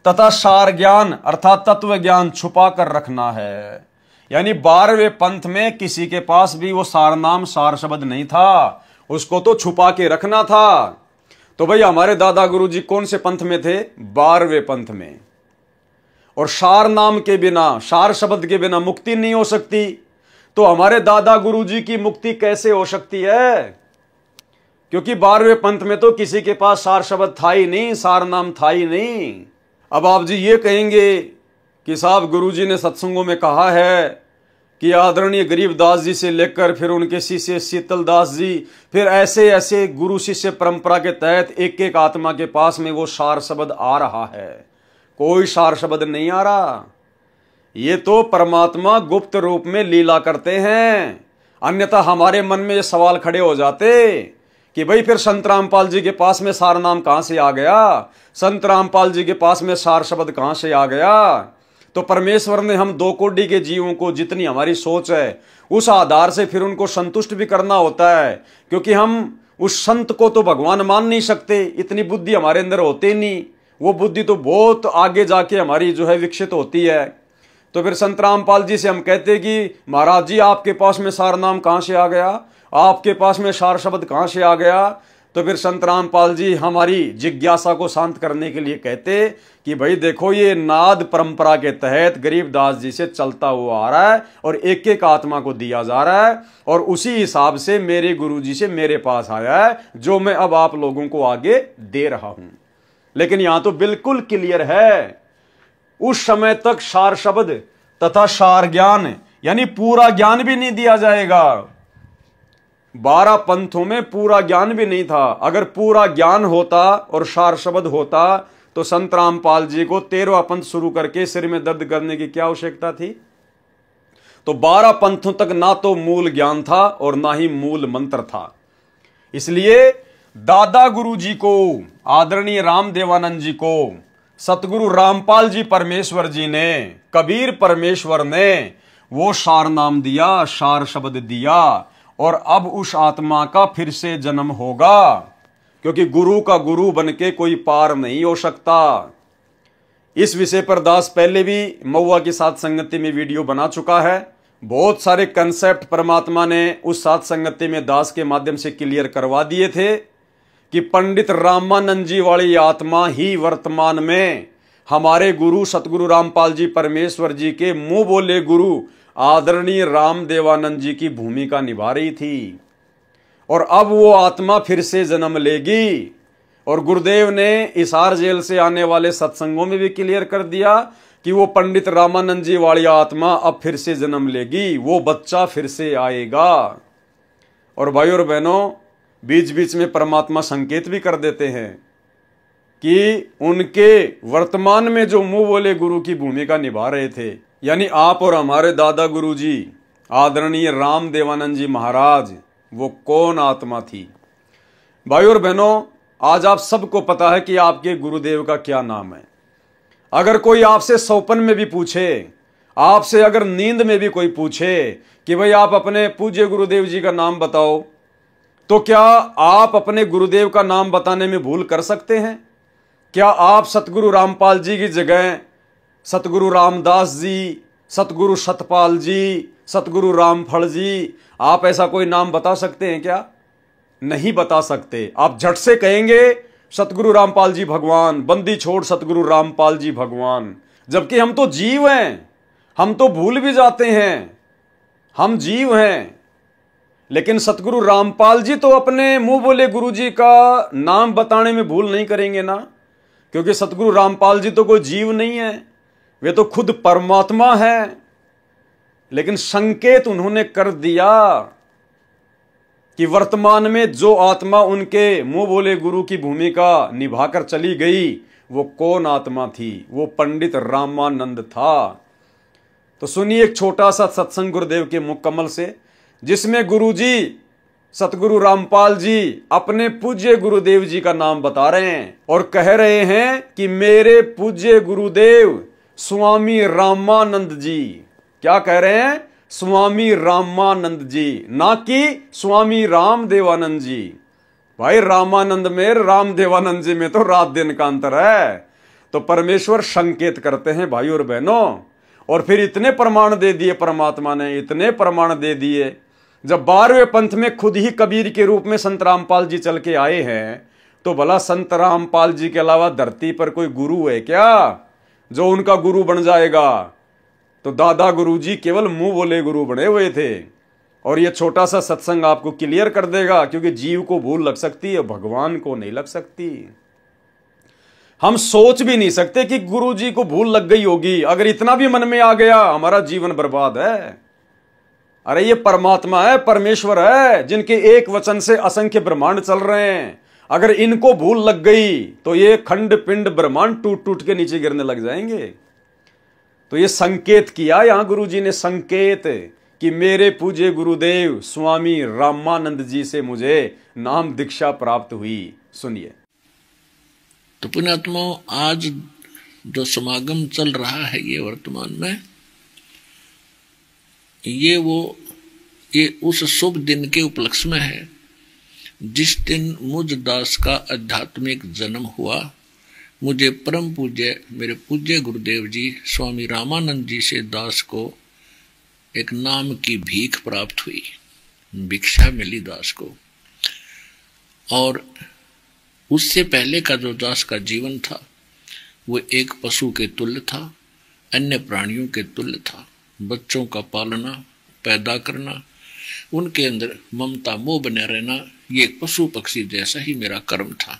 तथा सार ज्ञान अर्थात तत्व ज्ञान छुपा कर रखना है, यानी 12वें पंथ में किसी के पास भी वो सार नाम सार शब्द नहीं था, उसको तो छुपा के रखना था। तो भाई हमारे दादा गुरु जी कौन से पंथ में थे? 12वें पंथ में। और सार नाम के बिना, सार शब्द के बिना मुक्ति नहीं हो सकती, तो हमारे दादा गुरु जी की मुक्ति कैसे हो सकती है? क्योंकि 12वें पंथ में तो किसी के पास सार शब्द था ही नहीं, सार नाम था ही नहीं। अब आप जी ये कहेंगे कि साहब गुरु जी ने सत्संगों में कहा है कि आदरणीय गरीबदास जी से लेकर फिर उनके शिष्य शीतल दास जी, फिर ऐसे ऐसे गुरु शिष्य परंपरा के तहत एक एक आत्मा के पास में वो सार शब्द आ रहा है। कोई सार शब्द नहीं आ रहा, ये तो परमात्मा गुप्त रूप में लीला करते हैं। अन्यथा हमारे मन में ये सवाल खड़े हो जाते कि भाई फिर संत रामपाल जी के पास में सार नाम कहां से आ गया, संत रामपाल जी के पास में सार शब्द कहां से आ गया? तो परमेश्वर ने हम 2 कोटि के जीवों को जितनी हमारी सोच है उस आधार से फिर उनको संतुष्ट भी करना होता है, क्योंकि हम उस संत को तो भगवान मान नहीं सकते, इतनी बुद्धि हमारे अंदर होती नहीं, वो बुद्धि तो बहुत आगे जाके हमारी जो है विकसित होती है। तो फिर संत रामपाल जी से हम कहते कि महाराज जी आपके पास में सार नाम कहां से आ गया, आपके पास में सार शब्द कहां से आ गया? तो फिर संत रामपाल जी हमारी जिज्ञासा को शांत करने के लिए कहते कि भाई देखो ये नाद परंपरा के तहत गरीबदास जी से चलता हुआ आ रहा है और एक एक आत्मा को दिया जा रहा है, और उसी हिसाब से मेरे गुरु जी से मेरे पास आया है जो मैं अब आप लोगों को आगे दे रहा हूं। लेकिन यहां तो बिल्कुल क्लियर है, उस समय तक सार शब्द तथा सार ज्ञान यानी पूरा ज्ञान भी नहीं दिया जाएगा। 12 पंथों में पूरा ज्ञान भी नहीं था। अगर पूरा ज्ञान होता और सार शब्द होता तो संत रामपाल जी को 13वां पंथ शुरू करके सिर में दर्द करने की क्या आवश्यकता थी? तो 12 पंथों तक ना तो मूल ज्ञान था और ना ही मूल मंत्र था। इसलिए दादा गुरु जी को, आदरणीय रामदेवानंद जी को सतगुरु रामपाल जी परमेश्वर जी ने, कबीर परमेश्वर ने वो सार नाम दिया, सार शब्द दिया, और अब उस आत्मा का फिर से जन्म होगा, क्योंकि गुरु का गुरु बनके कोई पार नहीं हो सकता। इस विषय पर दास पहले भी महुआ की साथ संगति में वीडियो बना चुका है। बहुत सारे कंसेप्ट परमात्मा ने उस साथ संगति में दास के माध्यम से क्लियर करवा दिए थे कि पंडित रामानंद जी वाली आत्मा ही वर्तमान में हमारे गुरु सतगुरु रामपाल जी परमेश्वर जी के मुंह बोले गुरु आदरणीय रामदेवानंद जी की भूमिका निभा रही थी, और अब वो आत्मा फिर से जन्म लेगी। और गुरुदेव ने इसार जेल से आने वाले सत्संगों में भी क्लियर कर दिया कि वो पंडित रामानंद जी वाली आत्मा अब फिर से जन्म लेगी, वो बच्चा फिर से आएगा। और भाई और बहनों, बीच बीच में परमात्मा संकेत भी कर देते हैं कि उनके वर्तमान में जो मुंह बोले गुरु की भूमिका निभा रहे थे, यानी आप और हमारे दादा गुरु जी आदरणीय रामदेवानंद जी महाराज, वो कौन आत्मा थी? भाई और बहनों, आज आप सबको पता है कि आपके गुरुदेव का क्या नाम है। अगर कोई आपसे सौपन में भी पूछे, आपसे अगर नींद में भी कोई पूछे कि भाई आप अपने पूज्य गुरुदेव जी का नाम बताओ, तो क्या आप अपने गुरुदेव का नाम बताने में भूल कर सकते हैं? क्या आप सतगुरु रामपाल जी की जगह सतगुरु रामदास जी, सतगुरु सतपाल जी, सतगुरु रामफल जी, आप ऐसा कोई नाम बता सकते हैं क्या? नहीं बता सकते। आप झट से कहेंगे सतगुरु रामपाल जी भगवान, बंदी छोड़ सतगुरु रामपाल जी भगवान, जबकि हम तो जीव हैं, हम तो भूल भी जाते हैं, हम जीव हैं। लेकिन सतगुरु रामपाल जी तो अपने मुंह बोले गुरु जी का नाम बताने में भूल नहीं करेंगे ना, क्योंकि सतगुरु रामपाल जी तो कोई जीव नहीं है, वे तो खुद परमात्मा है। लेकिन संकेत उन्होंने कर दिया कि वर्तमान में जो आत्मा उनके मुंह बोले गुरु की भूमिका निभाकर चली गई, वो कौन आत्मा थी? वो पंडित रामानंद था। तो सुनिए एक छोटा सा सत्संग गुरुदेव के मुकम्मल से, जिसमें गुरुजी सतगुरु रामपाल जी अपने पूज्य गुरुदेव जी का नाम बता रहे हैं और कह रहे हैं कि मेरे पूज्य गुरुदेव स्वामी रामानंद जी। क्या कह रहे हैं? स्वामी रामानंद जी, ना कि स्वामी रामदेवानंद जी। भाई रामानंद में, रामदेवानंद जी में तो रात दिन का अंतर है। तो परमेश्वर संकेत करते हैं भाई और बहनों। और फिर इतने प्रमाण दे दिए परमात्मा ने, इतने प्रमाण दे दिए। जब 12वें पंथ में खुद ही कबीर के रूप में संत रामपाल जी चल के आए हैं, तो भला संत रामपाल जी के अलावा धरती पर कोई गुरु है क्या जो उनका गुरु बन जाएगा? तो दादा गुरु जी केवल मुंह बोले गुरु बने हुए थे। और ये छोटा सा सत्संग आपको क्लियर कर देगा, क्योंकि जीव को भूल लग सकती है, भगवान को नहीं लग सकती। हम सोच भी नहीं सकते कि गुरु जी को भूल लग गई होगी। अगर इतना भी मन में आ गया, हमारा जीवन बर्बाद है। अरे ये परमात्मा है, परमेश्वर है, जिनके एक वचन से असंख्य ब्रह्मांड चल रहे हैं। अगर इनको भूल लग गई तो ये खंड पिंड ब्रह्मांड टूट टूट के नीचे गिरने लग जाएंगे। तो ये संकेत किया यहां गुरु जी ने, संकेत कि मेरे पूज्य गुरुदेव स्वामी रामानंद जी से मुझे नाम दीक्षा प्राप्त हुई। सुनिए। तो पुण्यात्मा, आज जो समागम चल रहा है ये वर्तमान में, ये उस शुभ दिन के उपलक्ष्य में है जिस दिन मुझ दास का आध्यात्मिक जन्म हुआ। मुझे परम पूज्य मेरे पूज्य गुरुदेव जी स्वामी रामानंद जी से दास को एक नाम की भीख प्राप्त हुई, भिक्षा मिली दास को। और उससे पहले का जो दास का जीवन था वो एक पशु के तुल्य था, अन्य प्राणियों के तुल्य था। बच्चों का पालना, पैदा करना, उनके अंदर ममता मोह बने रहना, ये एक पशु पक्षी जैसा ही मेरा कर्म था।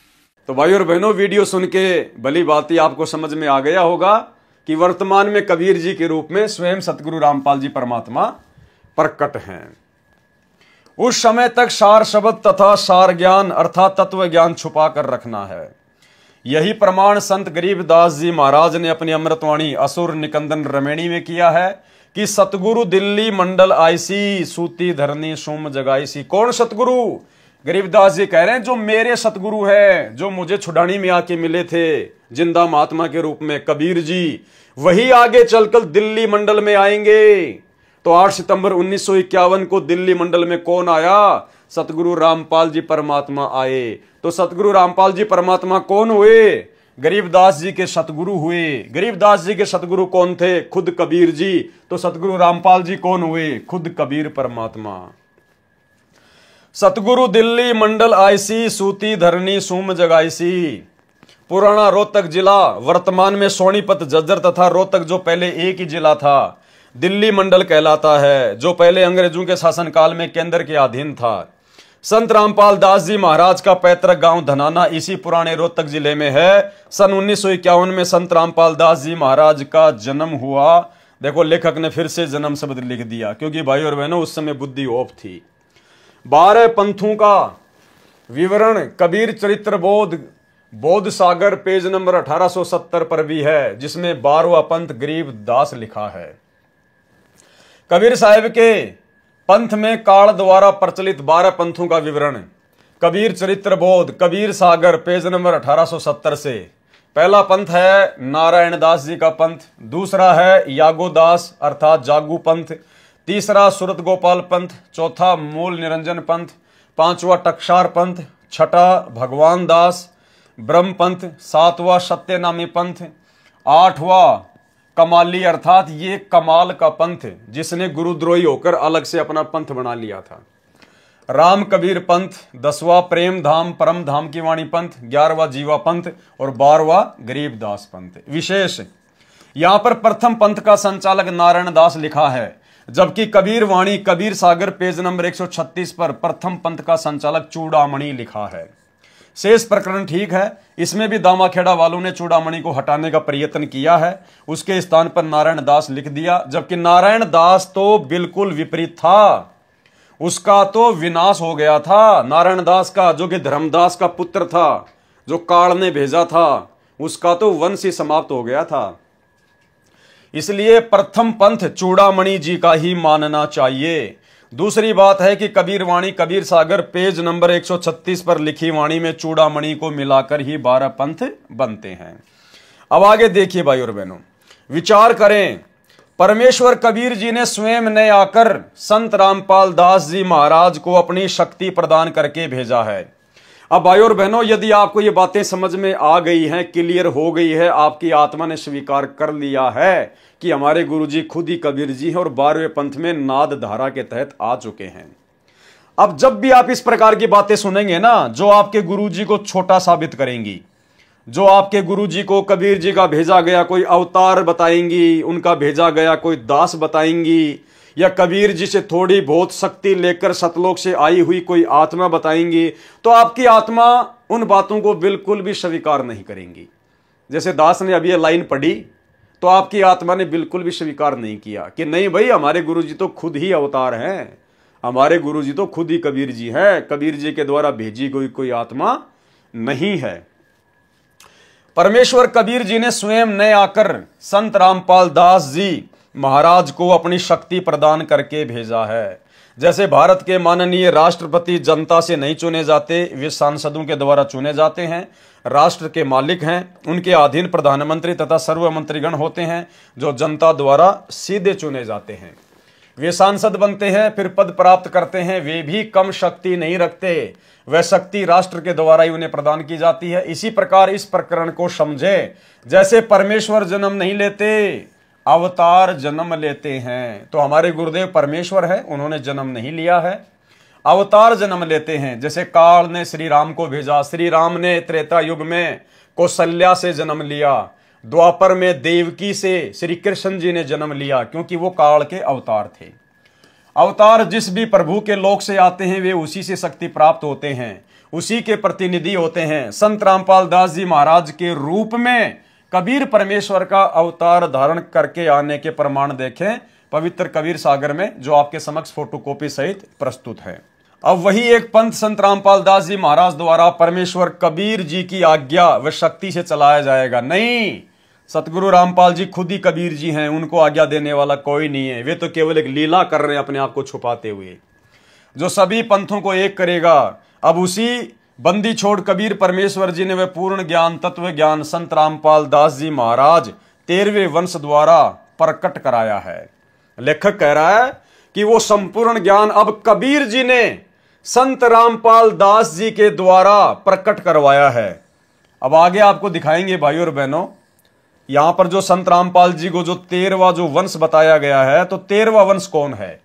तो भाई और बहनों, वीडियो सुन के भली बात आपको समझ में आ गया होगा कि वर्तमान में कबीर जी के रूप में स्वयं सतगुरु रामपाल जी परमात्मा प्रकट हैं। उस समय तक सार शब्द तथा सार ज्ञान अर्थात तत्व ज्ञान छुपा कर रखना है। यही प्रमाण संत गरीबदास जी महाराज ने अपनी अमृतवाणी असुर निकंदन रमेणी में किया है कि सतगुरु दिल्ली मंडल आईसी, सूती धरनी सोम जगाईसी। कौन सतगुरु? गरीबदास जी कह रहे हैं जो मेरे सतगुरु है, जो मुझे छुड़ानी में आके मिले थे जिंदा महात्मा के रूप में, कबीर जी, वही आगे चलकर दिल्ली मंडल में आएंगे। तो 8 सितंबर 1951 को दिल्ली मंडल में कौन आया? सतगुरु रामपाल जी परमात्मा आए। तो सतगुरु रामपाल जी परमात्मा कौन हुए? गरीबदास जी के सतगुरु हुए। गरीबदास जी के सतगुरु कौन थे? खुद कबीर जी। तो सतगुरु रामपाल जी कौन हुए? खुद कबीर परमात्मा। सतगुरु दिल्ली मंडल आईसी, सूती धरनी सूम जगाईसी। पुराना रोहतक जिला, वर्तमान में सोनीपत, झज्जर तथा रोहतक जो पहले एक ही जिला था, दिल्ली मंडल कहलाता है, जो पहले अंग्रेजों के शासनकाल में केंद्र के अधीन था। संत रामपाल दास जी महाराज का पैतृक गांव धनाना इसी पुराने रोहतक जिले में है। सन 1951 में संत रामपाल दास जी महाराज का जन्म हुआ। देखो लेखक ने फिर से जन्म शब्द लिख दिया, क्योंकि भाई और बहनों उस समय बुद्धि ऑफ थी। 12 पंथों का विवरण कबीर चरित्र बोध सागर पेज नंबर 1870 पर भी है, जिसमें 12वां पंथ गरीबदास लिखा है। कबीर साहिब के पंथ में काल द्वारा प्रचलित 12 पंथों का विवरण कबीर चरित्र बोध, कबीर सागर पेज नंबर 1870 से पहला पंथ है नारायण दास जी का पंथ, दूसरा है यागोदास अर्थात जागू पंथ, तीसरा सूरत गोपाल पंथ, चौथा मूल निरंजन पंथ, पांचवा टकसार पंथ, छठा भगवान दास ब्रह्म पंथ, सातवां सत्यनामी पंथ, आठवां कमाली अर्थात ये कमाल का पंथ जिसने गुरुद्रोही होकर अलग से अपना पंथ बना लिया था, राम कबीर पंथ, 10वां प्रेम धाम परम धाम की वाणी पंथ, 11वां जीवा पंथ और 12वां गरीबदास पंथ। विशेष यहां पर प्रथम पंथ का संचालक नारायण दास लिखा है, जबकि कबीर वाणी कबीर सागर पेज नंबर 136 पर प्रथम पंथ का संचालक चूड़ामणि लिखा है। शेष प्रकरण ठीक है, इसमें भी दामाखेड़ा वालों ने चूड़ामणि को हटाने का प्रयत्न किया है, उसके स्थान पर नारायण दास लिख दिया, जबकि नारायण दास तो बिल्कुल विपरीत था, उसका तो विनाश हो गया था। नारायण दास का जो कि धर्मदास का पुत्र था, जो काल ने भेजा था, उसका तो वंश ही समाप्त हो गया था। इसलिए प्रथम पंथ चूड़ामणि जी का ही मानना चाहिए। दूसरी बात है कि कबीर वाणी कबीर सागर पेज नंबर 136 पर लिखी वाणी में चूड़ामणि को मिलाकर ही 12 पंथ बनते हैं। अब आगे देखिए भाई और बहनों, विचार करें। परमेश्वर कबीर जी ने स्वयं ने आकर संत रामपाल दास जी महाराज को अपनी शक्ति प्रदान करके भेजा है। अब भाई और बहनों, यदि आपको ये बातें समझ में आ गई हैं, क्लियर हो गई है, आपकी आत्मा ने स्वीकार कर लिया है कि हमारे गुरुजी खुद ही कबीर जी हैं और 12वें पंथ में नाद धारा के तहत आ चुके हैं। अब जब भी आप इस प्रकार की बातें सुनेंगे ना, जो आपके गुरुजी को छोटा साबित करेंगी, जो आपके गुरुजी को कबीर जी का भेजा गया कोई अवतार बताएंगी, उनका भेजा गया कोई दास बताएंगी, या कबीर जी से थोड़ी बहुत शक्ति लेकर सतलोक से आई हुई कोई आत्मा बताएंगी, तो आपकी आत्मा उन बातों को बिल्कुल भी स्वीकार नहीं करेंगी। जैसे दास ने अभी ये लाइन पढ़ी, तो आपकी आत्मा ने बिल्कुल भी स्वीकार नहीं किया कि नहीं भाई, हमारे गुरुजी तो खुद ही अवतार हैं, हमारे गुरुजी तो खुद ही कबीर जी हैं, कबीर जी के द्वारा भेजी गई कोई आत्मा नहीं है। परमेश्वर कबीर जी ने स्वयं ने आकर संत रामपाल दास जी महाराज को अपनी शक्ति प्रदान करके भेजा है। जैसे भारत के माननीय राष्ट्रपति जनता से नहीं चुने जाते, वे सांसदों के द्वारा चुने जाते हैं, राष्ट्र के मालिक हैं, उनके अधीन प्रधानमंत्री तथा सर्व मंत्रीगण होते हैं जो जनता द्वारा सीधे चुने जाते हैं। वे सांसद बनते हैं, फिर पद प्राप्त करते हैं, वे भी कम शक्ति नहीं रखते, वह शक्ति राष्ट्र के द्वारा ही उन्हें प्रदान की जाती है। इसी प्रकार इस प्रकरण को समझे, जैसे परमेश्वर जन्म नहीं लेते, अवतार जन्म लेते हैं। तो हमारे गुरुदेव परमेश्वर है, उन्होंने जन्म नहीं लिया है, अवतार जन्म लेते हैं। जैसे काल ने श्री राम को भेजा, श्री राम ने त्रेता युग में कौशल्या से जन्म लिया, द्वापर में देवकी से श्री कृष्ण जी ने जन्म लिया, क्योंकि वो काल के अवतार थे। अवतार जिस भी प्रभु के लोक से आते हैं, वे उसी से शक्ति प्राप्त होते हैं, उसी के प्रतिनिधि होते हैं। संत रामपाल दास जी महाराज के रूप में कबीर परमेश्वर का अवतार धारण करके आने के प्रमाण देखें पवित्र कबीर सागर में, जो आपके समक्ष फोटोकॉपी सहित प्रस्तुत है। अब वही एक पंथ संत रामपाल दास जी महाराज द्वारा परमेश्वर कबीर जी की आज्ञा व शक्ति से चलाया जाएगा। नहीं, सतगुरु रामपाल जी खुद ही कबीर जी हैं, उनको आज्ञा देने वाला कोई नहीं है, वे तो केवल एक लीला कर रहे हैं अपने आप को छुपाते हुए। जो सभी पंथों को एक करेगा, अब उसी बंदी छोड़ कबीर परमेश्वर जी ने वह पूर्ण ज्ञान तत्व ज्ञान संत रामपाल दास जी महाराज 13वें वंश द्वारा प्रकट कराया है। लेखक कह रहा है कि वो संपूर्ण ज्ञान अब कबीर जी ने संत रामपाल दास जी के द्वारा प्रकट करवाया है। अब आगे आपको दिखाएंगे भाई और बहनों, यहां पर जो संत रामपाल जी को जो 13वां जो वंश बताया गया है, तो 13वां वंश कौन है?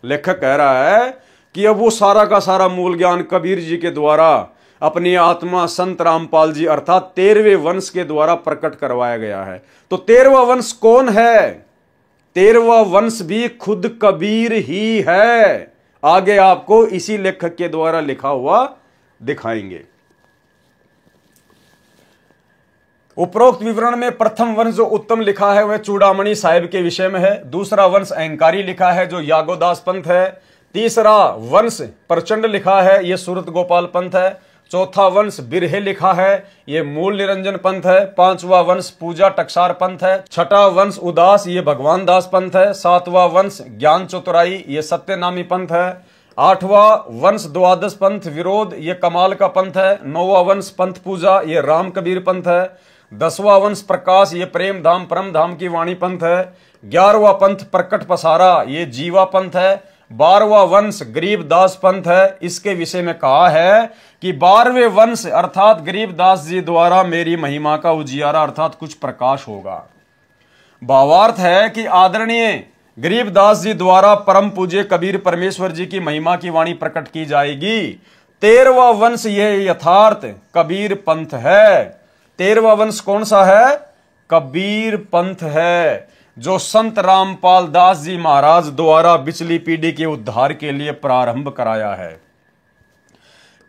लेखक कह रहा है कि अब वो सारा का सारा मूल ज्ञान कबीर जी के द्वारा अपनी आत्मा संत रामपाल जी अर्थात 13वें वंश के द्वारा प्रकट करवाया गया है। तो 13वां वंश कौन है? 13वां वंश भी खुद कबीर ही है। आगे आपको इसी लेखक के द्वारा लिखा हुआ दिखाएंगे। उपरोक्त विवरण में प्रथम वंश जो उत्तम लिखा है वह चूड़ामणि साहिब के विषय में है। दूसरा वंश अहंकारी लिखा है जो यागोदास पंथ है। तीसरा वंश प्रचंड लिखा है, यह सूरत गोपाल पंथ है। चौथा वंश बिरहे लिखा है, यह मूल निरंजन पंथ है। पांचवा वंश पूजा टकसार पंथ है। छठा वंश उदास, ये भगवान दास पंथ है। सातवां वंश ज्ञान चतुराई, ये सत्यनामी पंथ है। आठवां वंश द्वादश पंथ विरोध, ये कमाल का पंथ है। नौवां वंश पंथ पूजा, ये राम कबीर पंथ है। 10वां वंश प्रकाश, ये प्रेम धाम परम धाम की वाणी पंथ है। 11वां पंथ प्रकट पसारा, ये जीवा पंथ है। 12वां वंश गरीबदास पंथ है। इसके विषय में कहा है कि 12वें वंश अर्थात गरीबदास जी द्वारा मेरी महिमा का उजियारा अर्थात कुछ प्रकाश होगा। भावार्थ है कि आदरणीय गरीबदास जी द्वारा परम पूज्य कबीर परमेश्वर जी की महिमा की वाणी प्रकट की जाएगी। 13वां वंश यह यथार्थ कबीर पंथ है। 13वां वंश कौन सा है? कबीर पंथ है, जो संत रामपाल दास जी महाराज द्वारा पिछली पीढ़ी के उद्धार के लिए प्रारंभ कराया है।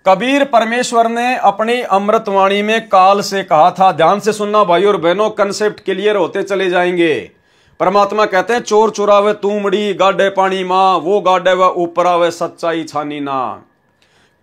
कबीर परमेश्वर ने अपनी अमृतवाणी में काल से कहा था, ध्यान से सुनना भाई और बहनों, कंसेप्ट क्लियर होते चले जाएंगे। परमात्मा कहते हैं चोर चुरावे तूमड़ी गाडे पानी मां, वो गाडे व ऊपर आवे सच्चाई छानी ना।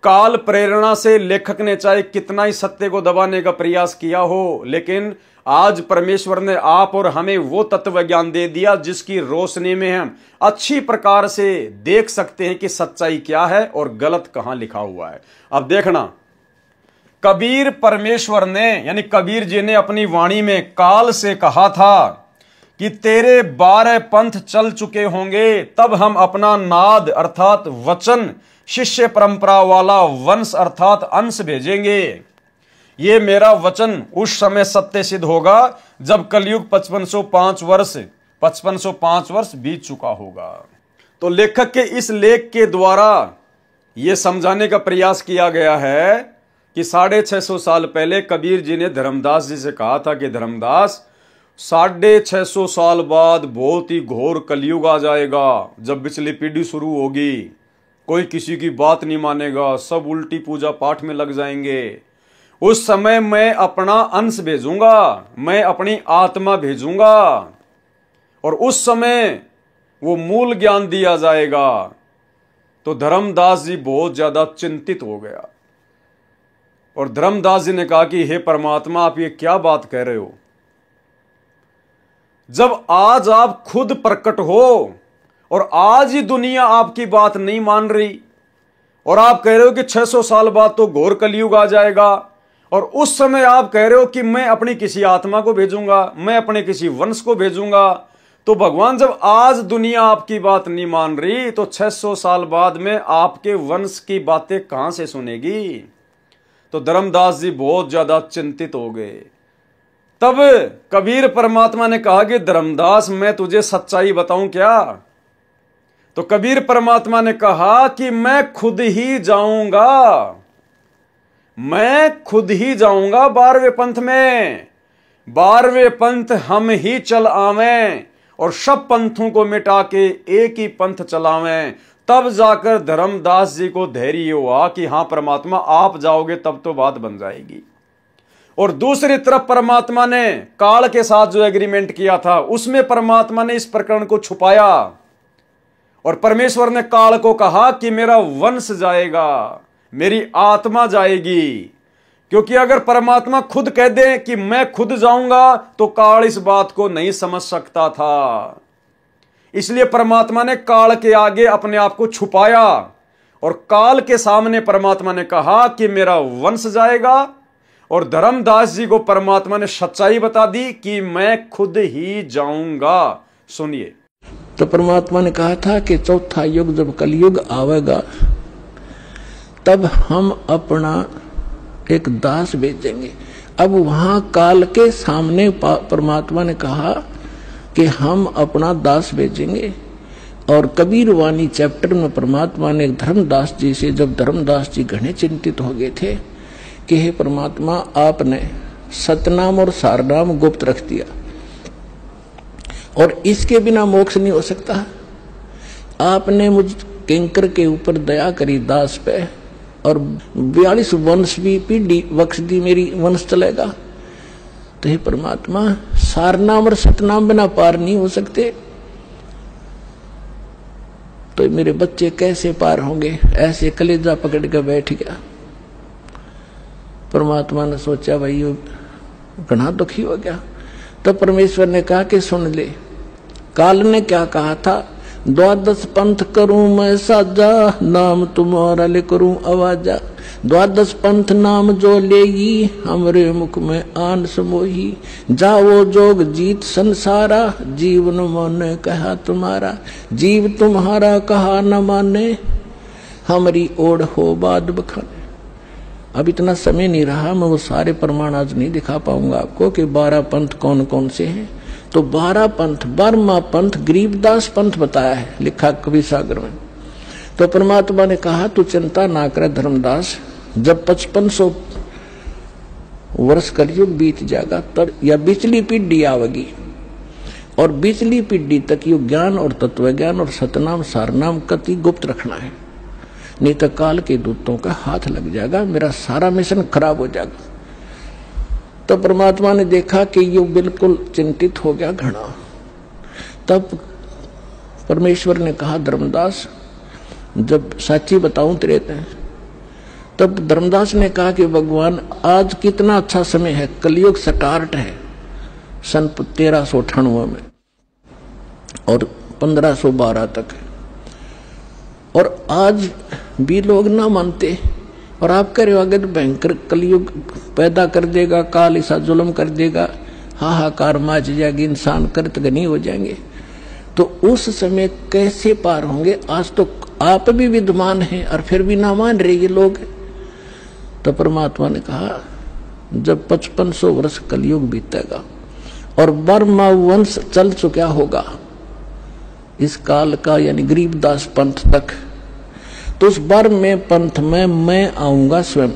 काल प्रेरणा से लेखक ने चाहे कितना ही सत्य को दबाने का प्रयास किया हो, लेकिन आज परमेश्वर ने आप और हमें वो तत्व ज्ञान दे दिया जिसकी रोशनी में हम अच्छी प्रकार से देख सकते हैं कि सच्चाई क्या है और गलत कहां लिखा हुआ है। अब देखना, कबीर परमेश्वर ने यानी कबीर जी ने अपनी वाणी में काल से कहा था कि तेरे 12 पंथ चल चुके होंगे, तब हम अपना नाद अर्थात वचन शिष्य परंपरा वाला वंश अर्थात अंश भेजेंगे। ये मेरा वचन उस समय सत्य सिद्ध होगा जब कलयुग 5505 वर्ष बीत चुका होगा। तो लेखक के इस लेख के द्वारा यह समझाने का प्रयास किया गया है कि 650 साल पहले कबीर जी ने धर्मदास जी से कहा था कि धर्मदास 650 साल बाद बहुत ही घोर कलयुग आ जाएगा, जब पिछली पीढ़ी शुरू होगी, कोई किसी की बात नहीं मानेगा, सब उल्टी पूजा पाठ में लग जाएंगे। उस समय मैं अपना अंश भेजूंगा, मैं अपनी आत्मा भेजूंगा और उस समय वो मूल ज्ञान दिया जाएगा। तो धर्मदास जी बहुत ज्यादा चिंतित हो गया और धर्मदास जी ने कहा कि हे परमात्मा, आप ये क्या बात कह रहे हो? जब आज आप खुद प्रकट हो और आज ही दुनिया आपकी बात नहीं मान रही और आप कह रहे हो कि 600 साल बाद तो घोर कलयुग आ जाएगा, और उस समय आप कह रहे हो कि मैं अपनी किसी आत्मा को भेजूंगा, मैं अपने किसी वंश को भेजूंगा, तो भगवान जब आज दुनिया आपकी बात नहीं मान रही तो 600 साल बाद में आपके वंश की बातें कहां से सुनेगी? तो धर्मदास जी बहुत ज्यादा चिंतित हो गए। तब कबीर परमात्मा ने कहा कि धर्मदास, मैं तुझे सच्चाई बताऊं क्या? तो कबीर परमात्मा ने कहा कि मैं खुद ही जाऊंगा, मैं खुद ही जाऊंगा 12वें पंथ में। 12वें पंथ हम ही चल आवें और सब पंथों को मिटा के एक ही पंथ चलावें। तब जाकर धर्मदास जी को धैर्य हुआ कि हां परमात्मा, आप जाओगे तब तो बात बन जाएगी। और दूसरी तरफ परमात्मा ने काल के साथ जो एग्रीमेंट किया था उसमें परमात्मा ने इस प्रकरण को छुपाया और परमेश्वर ने काल को कहा कि मेरा वंश जाएगा, मेरी आत्मा जाएगी। क्योंकि अगर परमात्मा खुद कह दे कि मैं खुद जाऊंगा तो काल इस बात को नहीं समझ सकता था। इसलिए परमात्मा ने काल के आगे अपने आप को छुपाया और काल के सामने परमात्मा ने कहा कि मेरा वंश जाएगा और धर्मदास जी को परमात्मा ने सच्चाई बता दी कि मैं खुद ही जाऊंगा। सुनिए, तो परमात्मा ने कहा था कि चौथा युग जब कलयुग आवेगा तब हम अपना एक दास भेजेंगे। अब वहां काल के सामने परमात्मा ने कहा कि हम अपना दास भेजेंगे और कबीर वाणी चैप्टर में परमात्मा ने धर्मदास जी से, जब धर्मदास जी घने चिंतित हो गए थे कि हे परमात्मा, आपने सतनाम और सारनाम गुप्त रख दिया और इसके बिना मोक्ष नहीं हो सकता। आपने मुझ किंकर के ऊपर दया करी दास पे और 42 वंश भी पीढ़ी बख्श दी, मेरी वंश चलेगा। तो हे परमात्मा, सारनाम और सतनाम बिना पार नहीं हो सकते, तो मेरे बच्चे कैसे पार होंगे? ऐसे कलेजा पकड़ के बैठ गया। परमात्मा ने सोचा भाई ये घना दुखी हो गया। तो परमेश्वर ने कहा कि सुन ले, काल ने क्या कहा था, 12 पंथ करूं मैं साजा, नाम तुम्हारा ले करूं आवाजा। द्वादश पंथ नाम जो लेगी, हमरे मुख में आन समोही। जाओ जोग जीत संसारा, जीवन माने कहा तुम्हारा। जीव तुम्हारा कहा न माने, हमारी ओढ़ हो बाद बखाने। अब इतना समय नहीं रहा, मैं वो सारे प्रमाण आज नहीं दिखा पाऊंगा आपको कि 12 पंथ कौन कौन से हैं। तो 12 पंथ, 12वां पंथ गरीबदास पंथ बताया है, लिखा कवि सागर में। तो परमात्मा ने कहा तू चिंता ना करे धर्मदास, जब 5500 वर्ष कलयुग बीत जाएगा तब या बिचली पीढ़ी आवेगी, और बिचली पीढ़ी तक यो ज्ञान और तत्व ज्ञान और सतनाम सारनाम कति गुप्त रखना है, नहीं तो काल के दूतों का हाथ लग जाएगा, मेरा सारा मिशन खराब हो जाएगा। तो परमात्मा ने देखा कि ये बिल्कुल चिंतित हो गया घना। तब परमेश्वर ने कहा धर्मदास जब साची बताऊं तेरे ते, तब धर्मदास ने कहा कि भगवान आज कितना अच्छा समय है, कलयुग स्टार्ट है सन 1398 में और 1512 तक है, और आज भी लोग ना मानते, और आप कह रहे हो अगर भयंकर कलयुग पैदा कर देगा, काल ऐसा जुल्म कर देगा, हाहाकार मच जाएगी, इंसान कृतघ्नी हो जाएंगे, तो उस समय कैसे पार होंगे। आज तो आप भी विद्वान हैं और फिर भी ना मान रहे ये लोग। तो परमात्मा ने कहा जब 5500 वर्ष कलयुग बीतेगा और 12वां वंश चल चुका होगा इस काल का, यानी गरीबदास पंथ तक, तो उस 12वें पंथ में मैं आऊंगा स्वयं,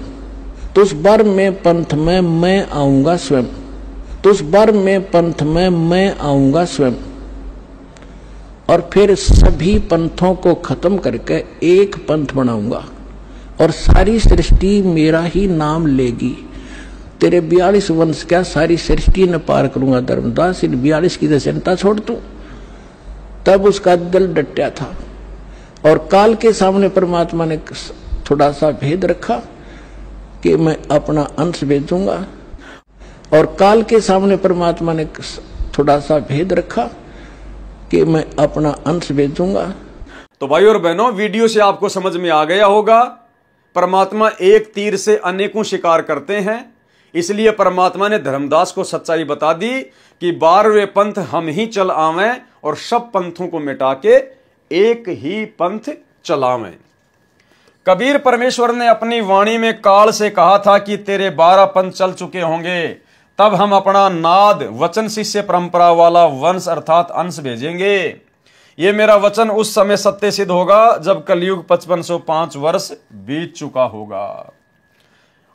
तो उस 12वें पंथ में मैं आऊंगा स्वयं, तो उस 12वें पंथ में मैं आऊंगा स्वयं, और फिर सभी पंथों को खत्म करके एक पंथ बनाऊंगा और सारी सृष्टि मेरा ही नाम लेगी। तेरे 42 वंश क्या सारी सृष्टि ने पार करूंगा धर्मदास, इन 42 की चिंता छोड़ तू। तब उसका दिल डटा था, और काल के सामने परमात्मा ने थोड़ा सा भेद रखा कि मैं अपना अंश भेजूंगा, और काल के सामने परमात्मा ने थोड़ा सा भेद रखा कि मैं अपना अंश भेजूंगा। तो भाई और बहनों, वीडियो से आपको समझ में आ गया होगा, परमात्मा एक तीर से अनेकों शिकार करते हैं। इसलिए परमात्मा ने धर्मदास को सच्चाई बता दी कि 12वें पंथ हम ही चल आवें और सब पंथों को मिटा के एक ही पंथ चलावें। कबीर परमेश्वर ने अपनी वाणी में काल से कहा था कि तेरे 12 पंथ चल चुके होंगे, तब हम अपना नाद वचन शिष्य परंपरा वाला वंश अर्थात अंश भेजेंगे। ये मेरा वचन उस समय सत्य सिद्ध होगा जब कलयुग 5505 वर्ष बीत चुका होगा।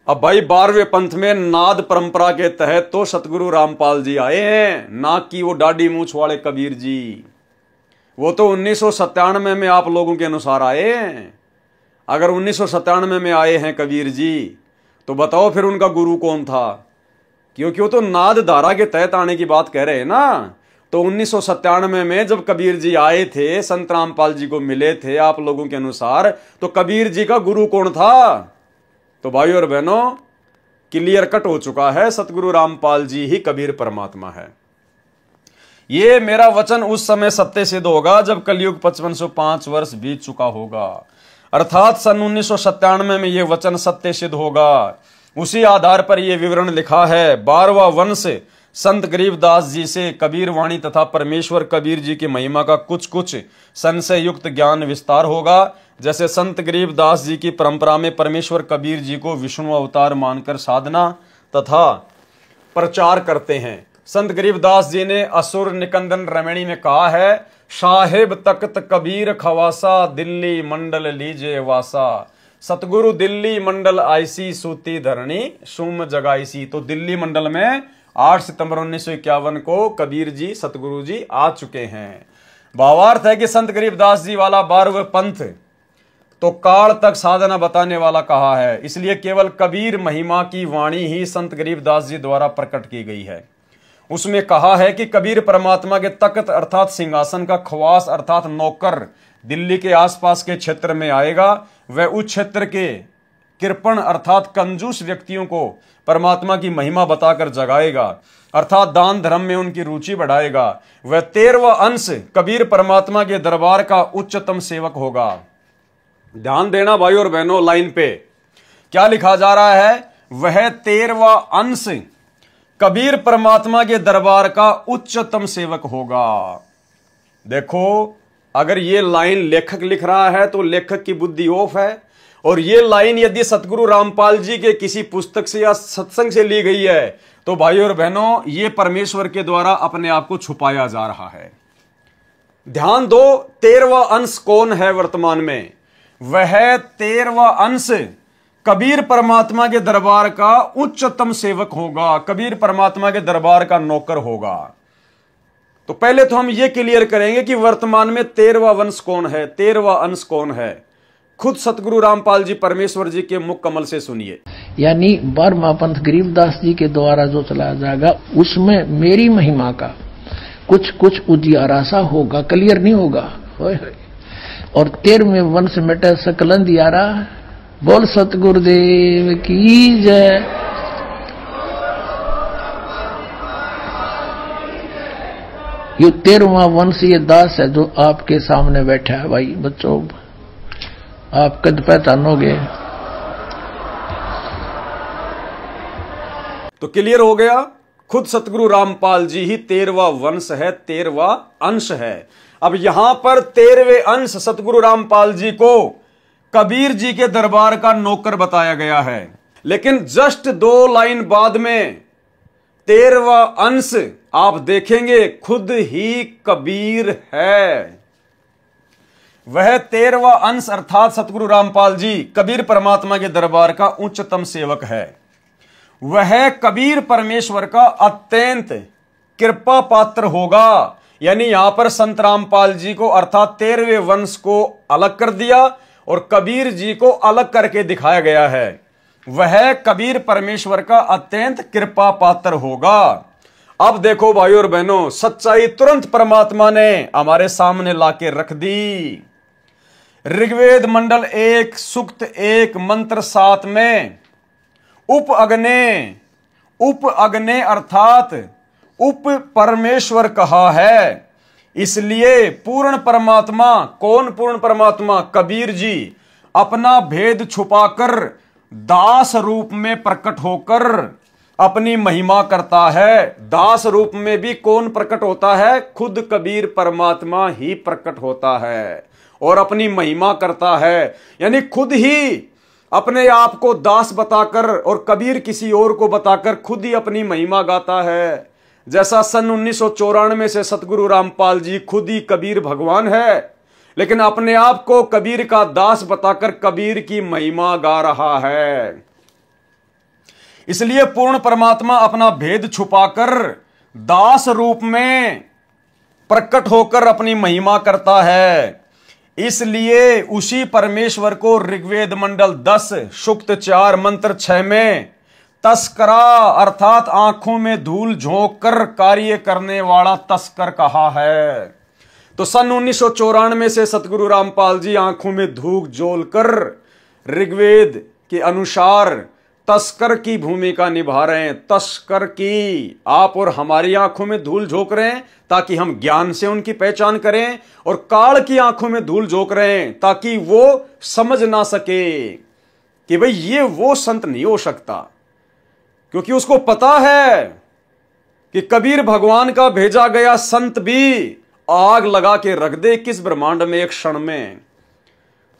अब भाई 12वें पंथ में नाद परंपरा के तहत तो सतगुरु रामपाल जी आए हैं, ना कि वो दाढ़ी मूछ वाले कबीर जी। वो तो 1997 में आप लोगों के अनुसार आए हैं। अगर 1997 में आए हैं कबीर जी, तो बताओ फिर उनका गुरु कौन था? क्योंकि वो तो नाद धारा के तहत आने की बात कह रहे हैं ना। तो 1997 में जब कबीर जी आए थे, संत रामपाल जी को मिले थे आप लोगों के अनुसार, तो कबीर जी का गुरु कौन था? तो भाई और बहनों, क्लियर कट हो चुका है, सतगुरु रामपाल जी ही कबीर परमात्मा है। ये मेरा वचन उस समय सत्य सिद्ध होगा जब कलयुग 5505 वर्ष बीत चुका होगा, अर्थात सन 1997 में यह वचन सत्य सिद्ध होगा। उसी आधार पर यह विवरण लिखा है। 12वां वंश संत गरीबदास जी से कबीर वाणी तथा परमेश्वर कबीर जी की महिमा का कुछ कुछ संशय युक्त ज्ञान विस्तार होगा। जैसे संत गरीबदास जी की परंपरा में परमेश्वर कबीर जी को विष्णु अवतार मानकर साधना तथा प्रचार करते हैं। संत गरीबदास जी ने असुर निकंदन रमणी में कहा है, साहेब तख्त कबीर खवासा, दिल्ली मंडल लीजे वासा। सतगुरु दिल्ली मंडल आईसी, सूती धरणी सुम जगाईसी। तो दिल्ली मंडल में 8 सितंबर 1951 को कबीर जी सतगुरु जी आ चुके हैं। भावार्थ है कि संत गरीबदास जी वाला 12वें पंथ तो काल तक साधना बताने वाला कहा है, इसलिए केवल कबीर महिमा की वाणी ही संत गरीबदास जी द्वारा प्रकट की गई है। उसमें कहा है कि कबीर परमात्मा के तख्त अर्थात सिंहासन का खवास अर्थात नौकर दिल्ली के आसपास के क्षेत्र में आएगा। वह उस क्षेत्र के कृपण अर्थात कंजूस व्यक्तियों को परमात्मा की महिमा बताकर जगाएगा, अर्थात दान धर्म में उनकी रुचि बढ़ाएगा। वह 13वां अंश कबीर परमात्मा के दरबार का उच्चतम सेवक होगा। ध्यान देना भाई और बहनों, लाइन पे क्या लिखा जा रहा है? वह 13वां अंश कबीर परमात्मा के दरबार का उच्चतम सेवक होगा। देखो, अगर ये लाइन लेखक लिख रहा है तो लेखक की बुद्धि ऑफ है, और ये लाइन यदि सतगुरु रामपाल जी के किसी पुस्तक से या सत्संग से ली गई है तो भाइयों और बहनों, ये परमेश्वर के द्वारा अपने आप को छुपाया जा रहा है। ध्यान दो, 13वां अंश कौन है वर्तमान में? वह 13वां अंश कबीर परमात्मा के दरबार का उच्चतम सेवक होगा, कबीर परमात्मा के दरबार का नौकर होगा। तो पहले तो हम ये क्लियर करेंगे कि वर्तमान में 13वां वंश कौन है, 13वां अंश कौन है। खुद सतगुरु रामपाल जी परमेश्वर जी के मुख कमल से सुनिए। यानी 12वां पंथ गरीबदास जी के द्वारा जो चलाया जाएगा उसमें मेरी महिमा का कुछ कुछ उजियारा सा होगा, क्लियर नहीं होगा। और 13वें वंश मिटे सकल अंधियारा। बोल सतगुरुदेव की जय। ये 13वां वंश ये दास है जो आपके सामने बैठा है। भाई बच्चों, आप कद पहचानोगे। तो क्लियर हो गया, खुद सतगुरु रामपाल जी ही 13वां वंश है, 13वां अंश है। अब यहां पर 13वें अंश सतगुरु रामपाल जी को कबीर जी के दरबार का नौकर बताया गया है, लेकिन जस्ट 2 लाइन बाद में 13वां अंश आप देखेंगे खुद ही कबीर है। वह 13वां अंश अर्थात सतगुरु रामपाल जी कबीर परमात्मा के दरबार का उच्चतम सेवक है। वह कबीर परमेश्वर का अत्यंत कृपा पात्र होगा। यानी यहां पर संत रामपाल जी को अर्थात 13वें वंश को अलग कर दिया और कबीर जी को अलग करके दिखाया गया है। वह कबीर परमेश्वर का अत्यंत कृपा पात्र होगा। अब देखो भाइयों और बहनों, सच्चाई तुरंत परमात्मा ने हमारे सामने लाके रख दी। ऋग्वेद मंडल 1 सूक्त 1 मंत्र 7 में उप अग्ने अर्थात उप परमेश्वर कहा है। इसलिए पूर्ण परमात्मा, कौन पूर्ण परमात्मा? कबीर जी अपना भेद छुपाकर दास रूप में प्रकट होकर अपनी महिमा करता है। दास रूप में भी कौन प्रकट होता है? खुद कबीर परमात्मा ही प्रकट होता है और अपनी महिमा करता है। यानी खुद ही अपने आप को दास बताकर और कबीर किसी और को बताकर खुद ही अपनी महिमा गाता है। जैसा सन 1994 से सतगुरु रामपाल जी खुद ही कबीर भगवान है, लेकिन अपने आप को कबीर का दास बताकर कबीर की महिमा गा रहा है। इसलिए पूर्ण परमात्मा अपना भेद छुपाकर दास रूप में प्रकट होकर अपनी महिमा करता है। इसलिए उसी परमेश्वर को ऋग्वेद मंडल 10 सूक्त 4 मंत्र 6 में तस्करा अर्थात आंखों में धूल झोंक कर कार्य करने वाला तस्कर कहा है। तो सन 1994 से सतगुरु रामपाल जी आंखों में धूल झोलकर ऋग्वेद के अनुसार तस्कर की भूमिका निभा रहे हैं। तस्कर की, आप और हमारी आंखों में धूल झोंक रहे हैं ताकि हम ज्ञान से उनकी पहचान करें, और काल की आंखों में धूल झोंक रहे हैं ताकि वो समझ ना सके कि भाई ये वो संत नहीं हो सकता, क्योंकि उसको पता है कि कबीर भगवान का भेजा गया संत भी आग लगा के रख दे किस ब्रह्मांड में एक क्षण में,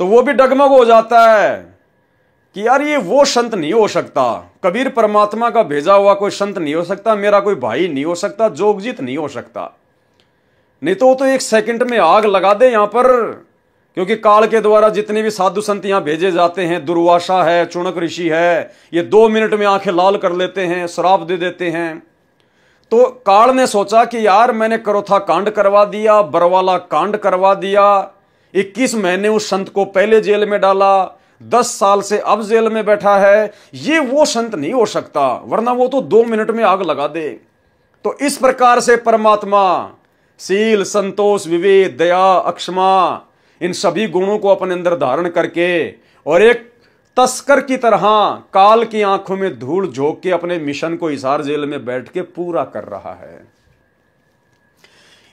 तो वो भी डगमग हो जाता है कि यार ये वो संत नहीं हो सकता, कबीर परमात्मा का भेजा हुआ कोई संत नहीं हो सकता, मेरा कोई भाई नहीं हो सकता, जोगजीत नहीं हो सकता। नहीं तो वो तो एक सेकंड में आग लगा दे यहां पर, क्योंकि काल के द्वारा जितने भी साधु संत यहां भेजे जाते हैं, दुर्वासा है, चुनक ऋषि है, ये 2 मिनट में आंखें लाल कर लेते हैं, श्राप दे देते हैं। तो काल ने सोचा कि यार मैंने करोथा कांड करवा दिया, बरवाला कांड करवा दिया, 21 महीने उस संत को पहले जेल में डाला, 10 साल से अब जेल में बैठा है, ये वो संत नहीं हो सकता, वरना वो तो 2 मिनट में आग लगा दे। तो इस प्रकार से परमात्मा शील, संतोष, विवेक, दया, अक्षमा, इन सभी गुणों को अपने अंदर धारण करके और एक तस्कर की तरह काल की आंखों में धूल झोंक के अपने मिशन को हिसार जेल में बैठ के पूरा कर रहा है।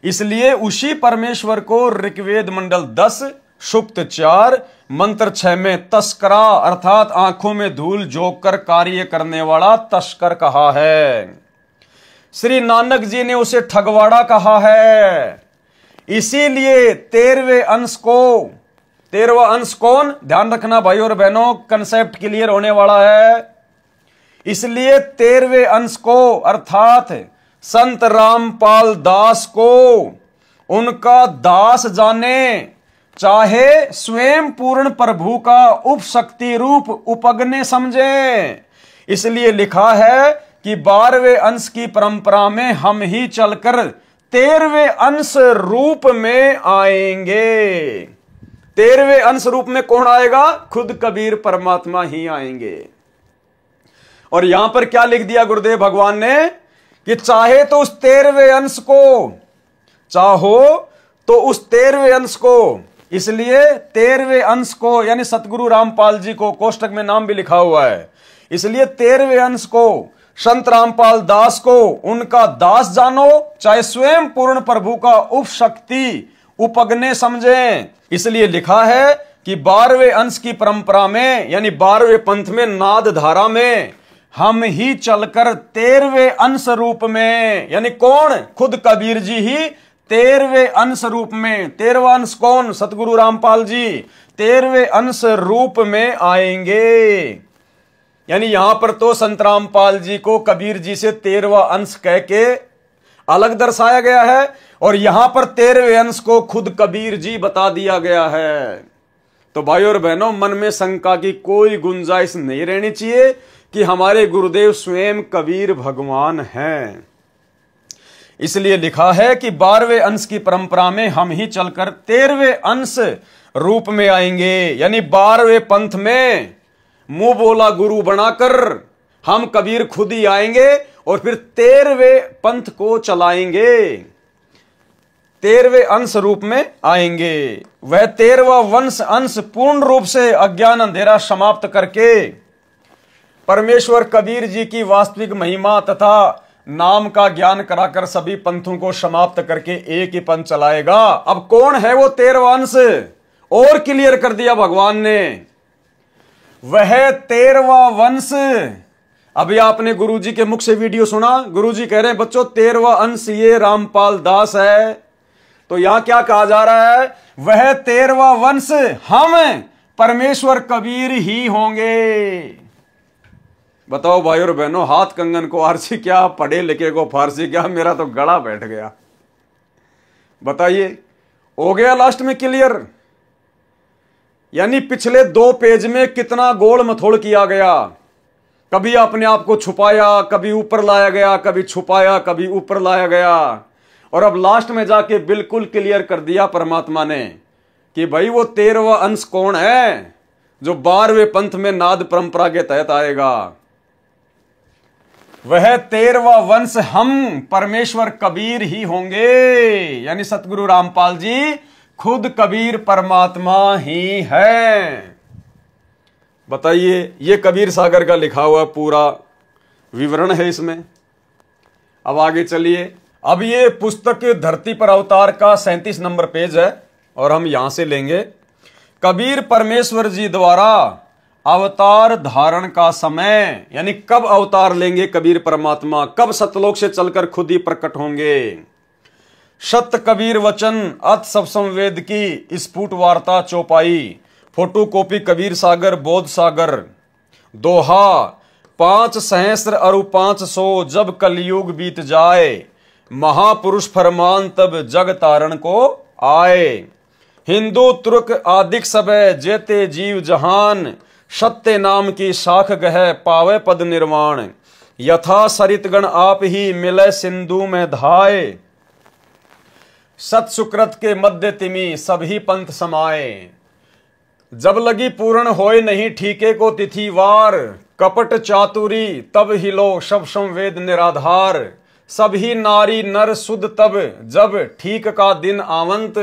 इसलिए उसी परमेश्वर को ऋग्वेद मंडल 10 सुप्त 4 मंत्र 6 में तस्करा अर्थात आंखों में धूल झोंक कर कार्य करने वाला तस्कर कहा है। श्री नानक जी ने उसे ठगवाड़ा कहा है। इसीलिए 13वें अंश को, 13वां अंश कौन, ध्यान रखना भाई और बहनों, कंसेप्ट क्लियर होने वाला है। इसलिए 13वें अंश को अर्थात संत रामपाल दास को उनका दास जाने, चाहे स्वयं पूर्ण प्रभु का उपशक्ति रूप उपगने समझे। इसलिए लिखा है कि 12वें अंश की परंपरा में हम ही चलकर 13वें अंश रूप में आएंगे। 13वें अंश रूप में कौन आएगा? खुद कबीर परमात्मा ही आएंगे। और यहां पर क्या लिख दिया गुरुदेव भगवान ने कि चाहे तो उस 13वें अंश को, चाहो तो उस 13वें अंश को, इसलिए 13वें अंश को यानी सतगुरु रामपाल जी को, कोष्टक में नाम भी लिखा हुआ है, इसलिए 13वें अंश को संत रामपाल दास को उनका दास जानो, चाहे स्वयं पूर्ण प्रभु का उपशक्ति उपगने समझें। इसलिए लिखा है कि 12वें अंश की परंपरा में यानी 12वें पंथ में नाद धारा में हम ही चलकर 13वें अंश रूप में, यानी कौन? खुद कबीर जी ही 13वें अंश रूप में। 13वां अंश कौन? सतगुरु रामपाल जी 13वें अंश रूप में आएंगे। यानी यहां पर तो संत रामपाल जी को कबीर जी से 13वां अंश कह के अलग दर्शाया गया है और यहां पर 13वें अंश को खुद कबीर जी बता दिया गया है। तो भाई और बहनों, मन में शंका की कोई गुंजाइश नहीं रहनी चाहिए कि हमारे गुरुदेव स्वयं कबीर भगवान हैं। इसलिए लिखा है कि 12वें अंश की परंपरा में हम ही चलकर 13वें अंश रूप में आएंगे। यानी 12वें पंथ में मुंह बोला गुरु बनाकर हम कबीर खुद ही आएंगे और फिर 13वें पंथ को चलाएंगे, 13वें अंश रूप में आएंगे। वह 13वां वंश अंश पूर्ण रूप से अज्ञान अंधेरा समाप्त करके परमेश्वर कबीर जी की वास्तविक महिमा तथा नाम का ज्ञान कराकर सभी पंथों को समाप्त करके एक ही पंथ चलाएगा। अब कौन है वो 13वां अंश? और क्लियर कर दिया भगवान ने, वह 13वां वंश। अभी आपने गुरुजी के मुख से वीडियो सुना, गुरुजी कह रहे हैं बच्चों 13वां अंश ये रामपाल दास है। तो यहां क्या कहा जा रहा है? वह 13वां वंश हम परमेश्वर कबीर ही होंगे। बताओ भाई और बहनों, हाथ कंगन को आरसी क्या, पढ़े लिखे को फारसी क्या, मेरा तो गला बैठ गया। बताइए, हो गया लास्ट में क्लियर? यानी पिछले 2 पेज में कितना गोल मथोड़ किया गया। कभी अपने आप को छुपाया, कभी ऊपर लाया गया, कभी छुपाया, कभी ऊपर लाया गया, और अब लास्ट में जाके बिल्कुल क्लियर कर दिया परमात्मा ने कि भाई वो 13वां अंश कौन है जो 12वें पंथ में नाद परंपरा के तहत आएगा। वह 13वां वंश हम परमेश्वर कबीर ही होंगे। यानी सतगुरु रामपाल जी खुद कबीर परमात्मा ही है। बताइए, ये कबीर सागर का लिखा हुआ पूरा विवरण है इसमें। अब आगे चलिए। अब ये पुस्तक धरती पर अवतार का 37 नंबर पेज है और हम यहां से लेंगे। कबीर परमेश्वर जी द्वारा अवतार धारण का समय, यानी कब अवतार लेंगे कबीर परमात्मा, कब सतलोक से चलकर खुद ही प्रकट होंगे। सत्य कबीर वचन अत सब संवेद की स्फुट वार्ता चौपाई, फोटो कॉपी कबीर सागर बोध सागर, दोहा 5 सहस्र अरु 500 जब कलयुग बीत जाए, महापुरुष फरमान तब जग तारण को आए। हिंदू तुर्क आदिक सबे जेते जीव जहान, सत्य नाम की शाख गह पावे पद निर्वाण, यथा सरितगण आप ही मिले सिंधु में धाए, सत सुकृत के मध्य तिमी सभी पंथ समाए, जब लगी पूर्ण होए नहीं ठीके को तिथिवार, कपट चातुरी तब हिलो सब संवेद निराधार, सभी नारी नर सुध तब जब ठीक का दिन आवंत,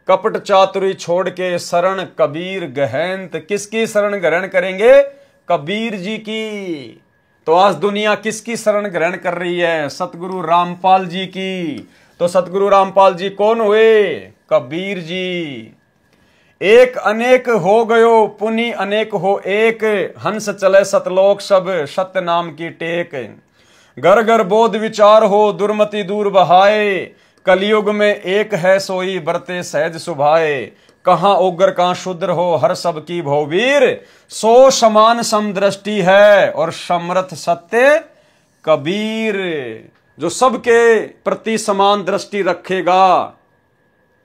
कपट चातुरी छोड़ के शरण कबीर गहंत। किसकी शरण ग्रहण करेंगे? कबीर जी की। तो आज दुनिया किसकी शरण ग्रहण कर रही है? सतगुरु रामपाल जी की। तो सतगुरु रामपाल जी कौन हुए? कबीर जी। एक अनेक हो गयो पुनि अनेक हो एक, हंस चले सतलोक सब सत्य नाम की टेक। घर घर बोध विचार हो दुर्मति दूर बहाए, कलयुग में एक है सोई बरते सहज सुभाए। कहाँ उग्र कहाँ शुद्र हो हर सब की भौवीर, सो समान समदृष्टि है और समर्थ सत्य कबीर। जो सबके प्रति समान दृष्टि रखेगा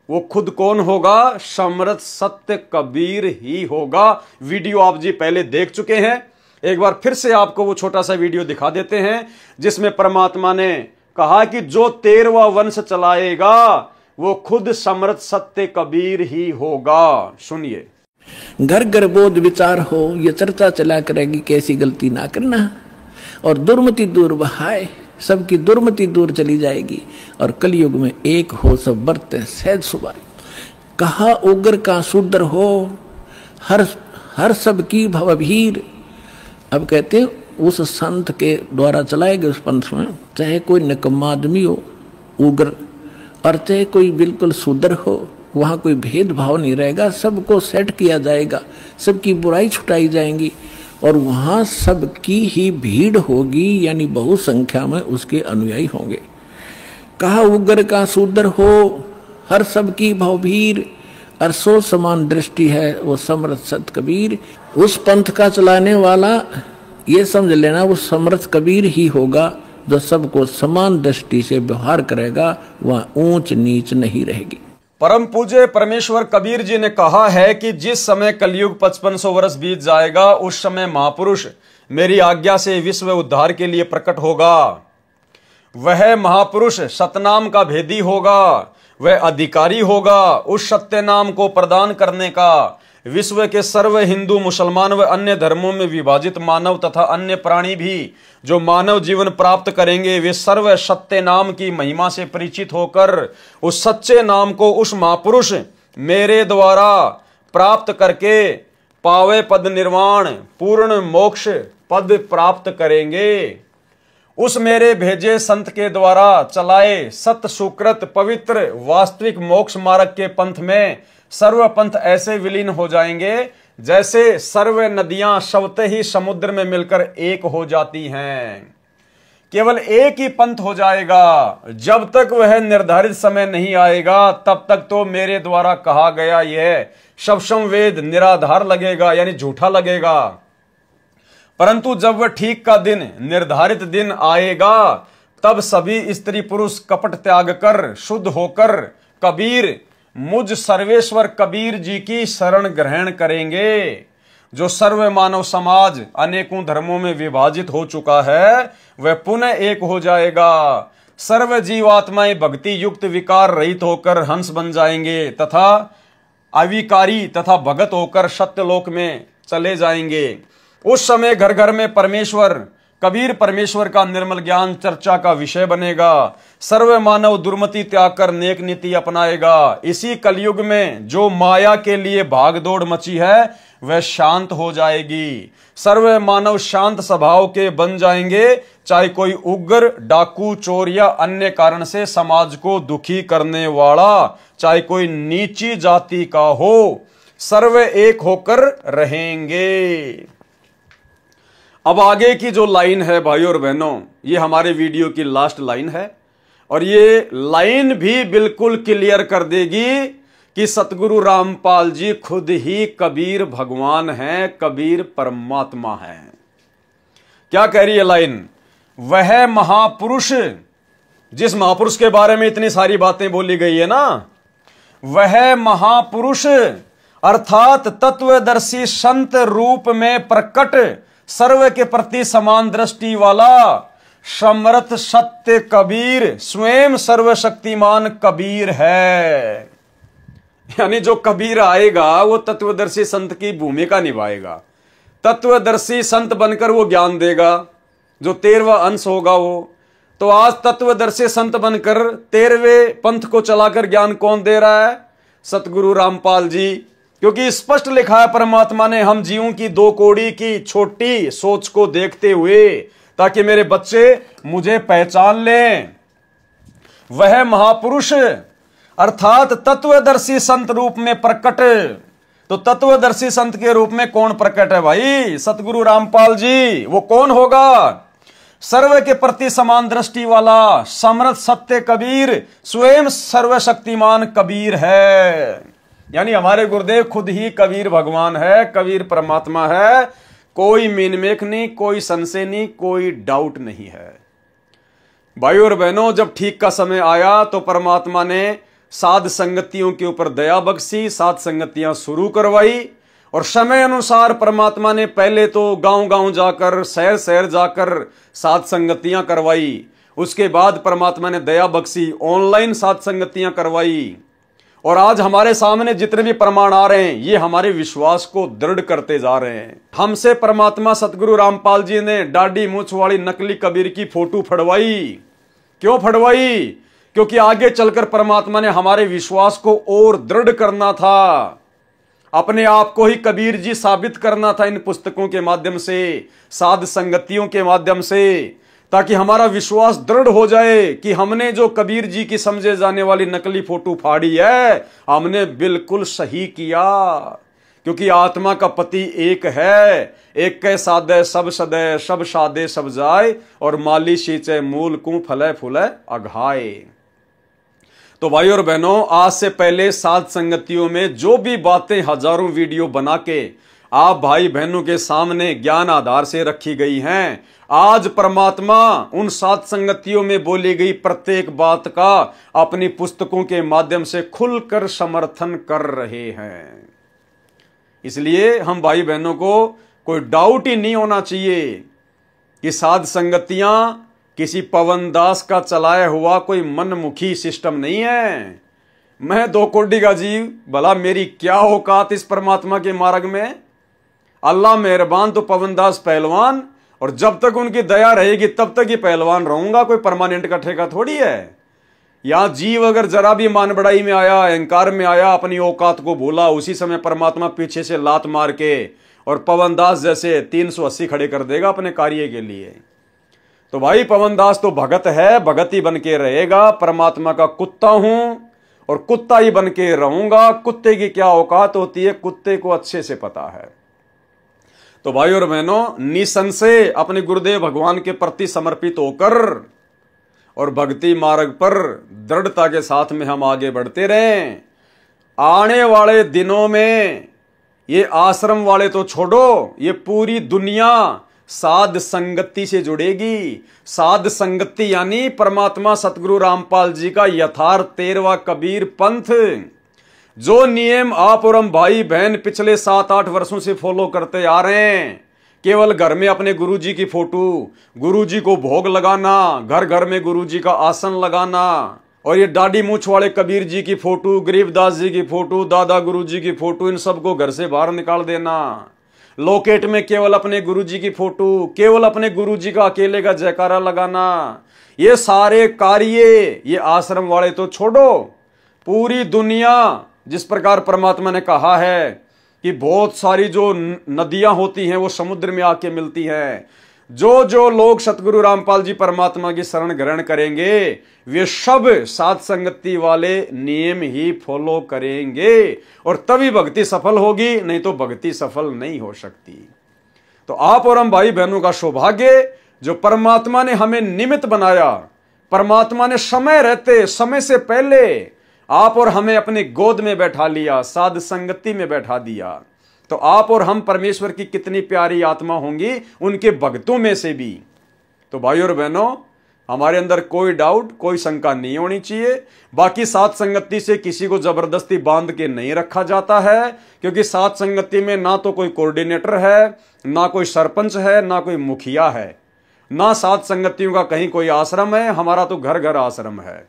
वो खुद कौन होगा? समर्थ सत्य कबीर ही होगा। वीडियो आप जी पहले देख चुके हैं, एक बार फिर से आपको वो छोटा सा वीडियो दिखा देते हैं जिसमें परमात्मा ने कहा कि जो 13वां वंश चलाएगा वो खुद समर्थ सत्य कबीर ही होगा। सुनिए। घर घर बोध विचार हो, ये चर्चा चला करेगी कैसी गलती ना करना, और दुर्मति दूर बहाए, सबकी दुर्मति दूर चली जाएगी, और कलयुग में एक हो सब बरते सहज सुभाए। कहा उग्र का शूद्र हो हर सब की भवभीर। अब कहते हैं उस संत के द्वारा चलाए गए उस पंथ में चाहे कोई निकम्मा आदमी हो उग्र, और चाहे कोई बिल्कुल शूद्र हो, वहाँ कोई भेदभाव नहीं रहेगा, सबको सेट किया जाएगा, सबकी बुराई छुटाई जाएंगी, और वहाँ सबकी ही भीड़ होगी, यानी बहु संख्या में उसके अनुयायी होंगे। कहा उग्र का शूद्र हो हर सबकी भवभीर, और सो समान दृष्टि है वो समर्थ सत कबीर। उस पंथ का चलाने वाला ये समझ लेना वो समर्थ कबीर ही होगा, जो सबको समान दृष्टि से व्यवहार करेगा, वहाँ ऊंच नीच नहीं रहेगी। परम पूज्य परमेश्वर कबीर जी ने कहा है कि जिस समय कलयुग 5500 वर्ष बीत जाएगा उस समय महापुरुष मेरी आज्ञा से विश्व उद्धार के लिए प्रकट होगा। वह महापुरुष सतनाम का भेदी होगा, वह अधिकारी होगा उस सत्य नाम को प्रदान करने का। विश्व के सर्व हिंदू मुसलमान व अन्य धर्मों में विभाजित मानव तथा अन्य प्राणी भी जो मानव जीवन प्राप्त करेंगे वे सर्व सत्य नाम की महिमा से परिचित होकर उस सच्चे नाम को उस महापुरुष मेरे द्वारा प्राप्त करके पावे पद निर्वाण पूर्ण मोक्ष पद प्राप्त करेंगे। उस मेरे भेजे संत के द्वारा चलाए सत सुकृत पवित्र वास्तविक मोक्ष मार्ग के पंथ में सर्व पंथ ऐसे विलीन हो जाएंगे जैसे सर्व नदियां स्वतः ही समुद्र में मिलकर एक हो जाती हैं। केवल एक ही पंथ हो जाएगा। जब तक वह निर्धारित समय नहीं आएगा तब तक तो मेरे द्वारा कहा गया यह शवशम वेद निराधार लगेगा, यानी झूठा लगेगा। परंतु जब वह ठीक का दिन निर्धारित दिन आएगा तब सभी स्त्री पुरुष कपट त्याग कर शुद्ध होकर कबीर मुझ सर्वेश्वर कबीर जी की शरण ग्रहण करेंगे। जो सर्व मानव समाज अनेकों धर्मों में विभाजित हो चुका है वह पुनः एक हो जाएगा। सर्व जीवात्माएं भक्ति युक्त विकार रहित होकर हंस बन जाएंगे तथा अविकारी तथा भगत होकर सत्यलोक में चले जाएंगे। उस समय घर घर में परमेश्वर कबीर परमेश्वर का निर्मल ज्ञान चर्चा का विषय बनेगा। सर्व मानव दुर्मति त्याग कर नेक नीति अपनाएगा। इसी कलयुग में जो माया के लिए भागदौड़ मची है वह शांत हो जाएगी। सर्व मानव शांत स्वभाव के बन जाएंगे, चाहे कोई उग्र डाकू चोर या अन्य कारण से समाज को दुखी करने वाला चाहे कोई नीची जाति का हो, सर्व एक होकर रहेंगे। अब आगे की जो लाइन है भाइयों और बहनों, ये हमारे वीडियो की लास्ट लाइन है और ये लाइन भी बिल्कुल क्लियर कर देगी कि सतगुरु रामपाल जी खुद ही कबीर भगवान हैं, कबीर परमात्मा हैं। क्या कह रही है लाइन? वह महापुरुष, जिस महापुरुष के बारे में इतनी सारी बातें बोली गई है ना, वह महापुरुष अर्थात तत्वदर्शी संत रूप में प्रकट सर्व के प्रति समान दृष्टि वाला समर्थ सत्य कबीर स्वयं सर्वशक्तिमान कबीर है। यानी जो कबीर आएगा वो तत्वदर्शी संत की भूमिका निभाएगा। तत्वदर्शी संत बनकर वो ज्ञान देगा, जो 13वां अंश होगा वो। तो आज तत्वदर्शी संत बनकर 13वें पंथ को चलाकर ज्ञान कौन दे रहा है? सतगुरु रामपाल जी। क्योंकि स्पष्ट लिखा है परमात्मा ने, हम जीवों की 2 कौड़ी की छोटी सोच को देखते हुए ताकि मेरे बच्चे मुझे पहचान लें। वह महापुरुष अर्थात तत्वदर्शी संत रूप में प्रकट तो तत्वदर्शी संत के रूप में कौन प्रकट है भाई? सतगुरु रामपाल जी। वो कौन होगा? सर्व के प्रति समान दृष्टि वाला समर्थ सत्य कबीर स्वयं सर्वशक्तिमान कबीर है। यानी हमारे गुरुदेव खुद ही कबीर भगवान है, कबीर परमात्मा है। कोई मीनमेख नहीं, कोई संशय नहीं, कोई डाउट नहीं है। भाई और बहनों, जब ठीक का समय आया तो परमात्मा ने साध संगतियों के ऊपर दया बख्शी, साध संगतियां शुरू करवाई। और समय अनुसार परमात्मा ने पहले तो गांव गांव जाकर, शहर शहर जाकर साध संगतियां करवाई। उसके बाद परमात्मा ने दया बख्शी, ऑनलाइन साध संगतियां करवाई। और आज हमारे सामने जितने भी प्रमाण आ रहे हैं, ये हमारे विश्वास को दृढ़ करते जा रहे हैं। हमसे परमात्मा सतगुरु रामपाल जी ने दाढ़ी मूंछ वाली नकली कबीर की फोटो फड़वाई। क्यों फड़वाई? क्योंकि आगे चलकर परमात्मा ने हमारे विश्वास को और दृढ़ करना था, अपने आप को ही कबीर जी साबित करना था इन पुस्तकों के माध्यम से, साध संगतियों के माध्यम से, ताकि हमारा विश्वास दृढ़ हो जाए कि हमने जो कबीर जी की समझे जाने वाली नकली फोटो फाड़ी है, हमने बिल्कुल सही किया। क्योंकि आत्मा का पति एक है, एक कै सादे सब सदै, सब सादे सब जाए, और माली सींचे मूल को फले फूले अघाए। तो भाई और बहनों, आज से पहले साध संगतियों में जो भी बातें हजारों वीडियो बना के आप भाई बहनों के सामने ज्ञान आधार से रखी गई हैं, आज परमात्मा उन साध संगतियों में बोली गई प्रत्येक बात का अपनी पुस्तकों के माध्यम से खुलकर समर्थन कर रहे हैं। इसलिए हम भाई बहनों को कोई डाउट ही नहीं होना चाहिए कि साध संगतियां किसी पवन दास का चलाया हुआ कोई मनमुखी सिस्टम नहीं है। मैं 2 कोड़ी का जीव, भला मेरी क्या औकात इस परमात्मा के मार्ग में। अल्लाह मेहरबान तो पवन दास पहलवान, और जब तक उनकी दया रहेगी तब तक ही पहलवान रहूंगा, कोई परमानेंट का ठेका थोड़ी है। यहां जीव अगर जरा भी मान बढ़ाई में आया, अहंकार में आया, अपनी औकात को भूला, उसी समय परमात्मा पीछे से लात मार के और पवन दास जैसे 380 खड़े कर देगा अपने कार्य के लिए। तो भाई पवन दास तो भगत है, भगत ही बन के रहेगा। परमात्मा का कुत्ता हूं और कुत्ता ही बन के रहूंगा। कुत्ते की क्या औकात होती है, कुत्ते को अच्छे से पता है। तो भाई और बहनों, निसंशय अपने गुरुदेव भगवान के प्रति समर्पित होकर और भक्ति मार्ग पर दृढ़ता के साथ में हम आगे बढ़ते रहें। आने वाले दिनों में ये आश्रम वाले तो छोड़ो, ये पूरी दुनिया साध संगति से जुड़ेगी। साध संगति यानी परमात्मा सतगुरु रामपाल जी का यथार्थ 13वां कबीर पंथ, जो नियम आप और हम भाई बहन पिछले 7-8 वर्षों से फॉलो करते आ रहे हैं। केवल घर में अपने गुरुजी की फोटो, गुरुजी को भोग लगाना, घर घर में गुरुजी का आसन लगाना, और ये दाढ़ी मूंछ वाले कबीर जी की फोटो, गरीबदास जी की फोटो, दादा गुरुजी की फोटो, इन सबको घर से बाहर निकाल देना। लॉकेट में केवल अपने गुरुजी की फोटो, केवल अपने गुरुजी का अकेले का जयकारा लगाना, ये सारे कार्य ये आश्रम वाले तो छोड़ो। पूरी दुनिया, जिस प्रकार परमात्मा ने कहा है कि बहुत सारी जो नदियां होती हैं वो समुद्र में आके मिलती हैं, जो जो लोग सतगुरु रामपाल जी परमात्मा की शरण ग्रहण करेंगे वे सब साध संगति वाले नियम ही फॉलो करेंगे, और तभी भक्ति सफल होगी, नहीं तो भक्ति सफल नहीं हो सकती। तो आप और हम भाई बहनों का सौभाग्य, जो परमात्मा ने हमें निमित्त बनाया, परमात्मा ने समय रहते, समय से पहले आप और हमें अपनी गोद में बैठा लिया, साध संगति में बैठा दिया। तो आप और हम परमेश्वर की कितनी प्यारी आत्मा होंगी उनके भक्तों में से भी। तो भाई और बहनों, हमारे अंदर कोई डाउट, कोई शंका नहीं होनी चाहिए। बाकी साध संगति से किसी को जबरदस्ती बांध के नहीं रखा जाता है, क्योंकि साध संगति में ना तो कोई कोऑर्डिनेटर है, ना कोई सरपंच है, ना कोई मुखिया है, ना साध संगतियों का कहीं कोई आश्रम है। हमारा तो घर घर आश्रम है।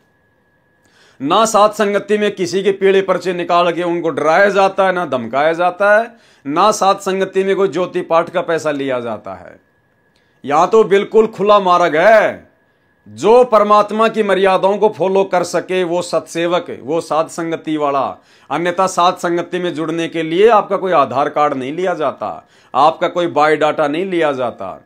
ना साध संगति में किसी के पीले पर्चे निकाल के उनको डराया जाता है, ना धमकाया जाता है, ना साध संगति में कोई ज्योति पाठ का पैसा लिया जाता है। यहां तो बिल्कुल खुला मार्ग है। जो परमात्मा की मर्यादाओं को फॉलो कर सके वो सत्सेवक, वो साध संगति वाला। अन्यथा साध संगति में जुड़ने के लिए आपका कोई आधार कार्ड नहीं लिया जाता, आपका कोई बायोडाटा नहीं लिया जाता।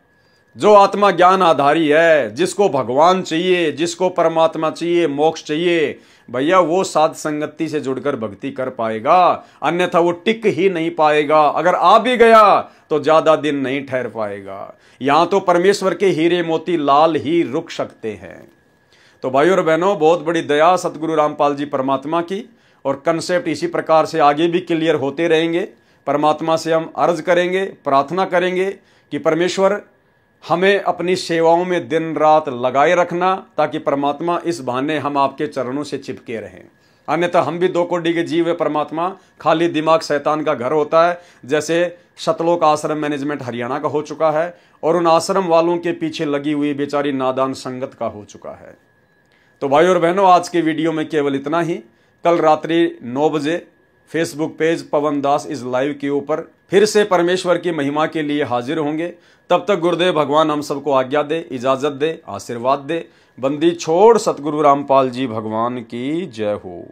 जो आत्मा ज्ञान आधारी है, जिसको भगवान चाहिए, जिसको परमात्मा चाहिए, मोक्ष चाहिए, भैया वो साध संगति से जुड़कर भक्ति कर पाएगा, अन्यथा वो टिक ही नहीं पाएगा। अगर आ भी गया तो ज्यादा दिन नहीं ठहर पाएगा। यहां तो परमेश्वर के हीरे मोती लाल ही रुक सकते हैं। तो भाइयों और बहनों, बहुत बड़ी दया सतगुरु रामपाल जी परमात्मा की, और कंसेप्ट इसी प्रकार से आगे भी क्लियर होते रहेंगे। परमात्मा से हम अर्ज करेंगे, प्रार्थना करेंगे कि परमेश्वर हमें अपनी सेवाओं में दिन रात लगाए रखना, ताकि परमात्मा इस बहाने हम आपके चरणों से चिपके रहें। अन्यथा हम भी दो कोटि के जीव है परमात्मा, खाली दिमाग शैतान का घर होता है। जैसे सतलोक आश्रम मैनेजमेंट हरियाणा का हो चुका है, और उन आश्रम वालों के पीछे लगी हुई बेचारी नादान संगत का हो चुका है। तो भाइयों और बहनों, आज के वीडियो में केवल इतना ही। कल रात्रि 9 बजे Facebook page Pawan Das is live के ऊपर फिर से परमेश्वर की महिमा के लिए हाजिर होंगे। तब तक गुरुदेव भगवान हम सबको आज्ञा दे, इजाजत दे, आशीर्वाद दे। बंदी छोड़ सतगुरु रामपाल जी भगवान की जय हो।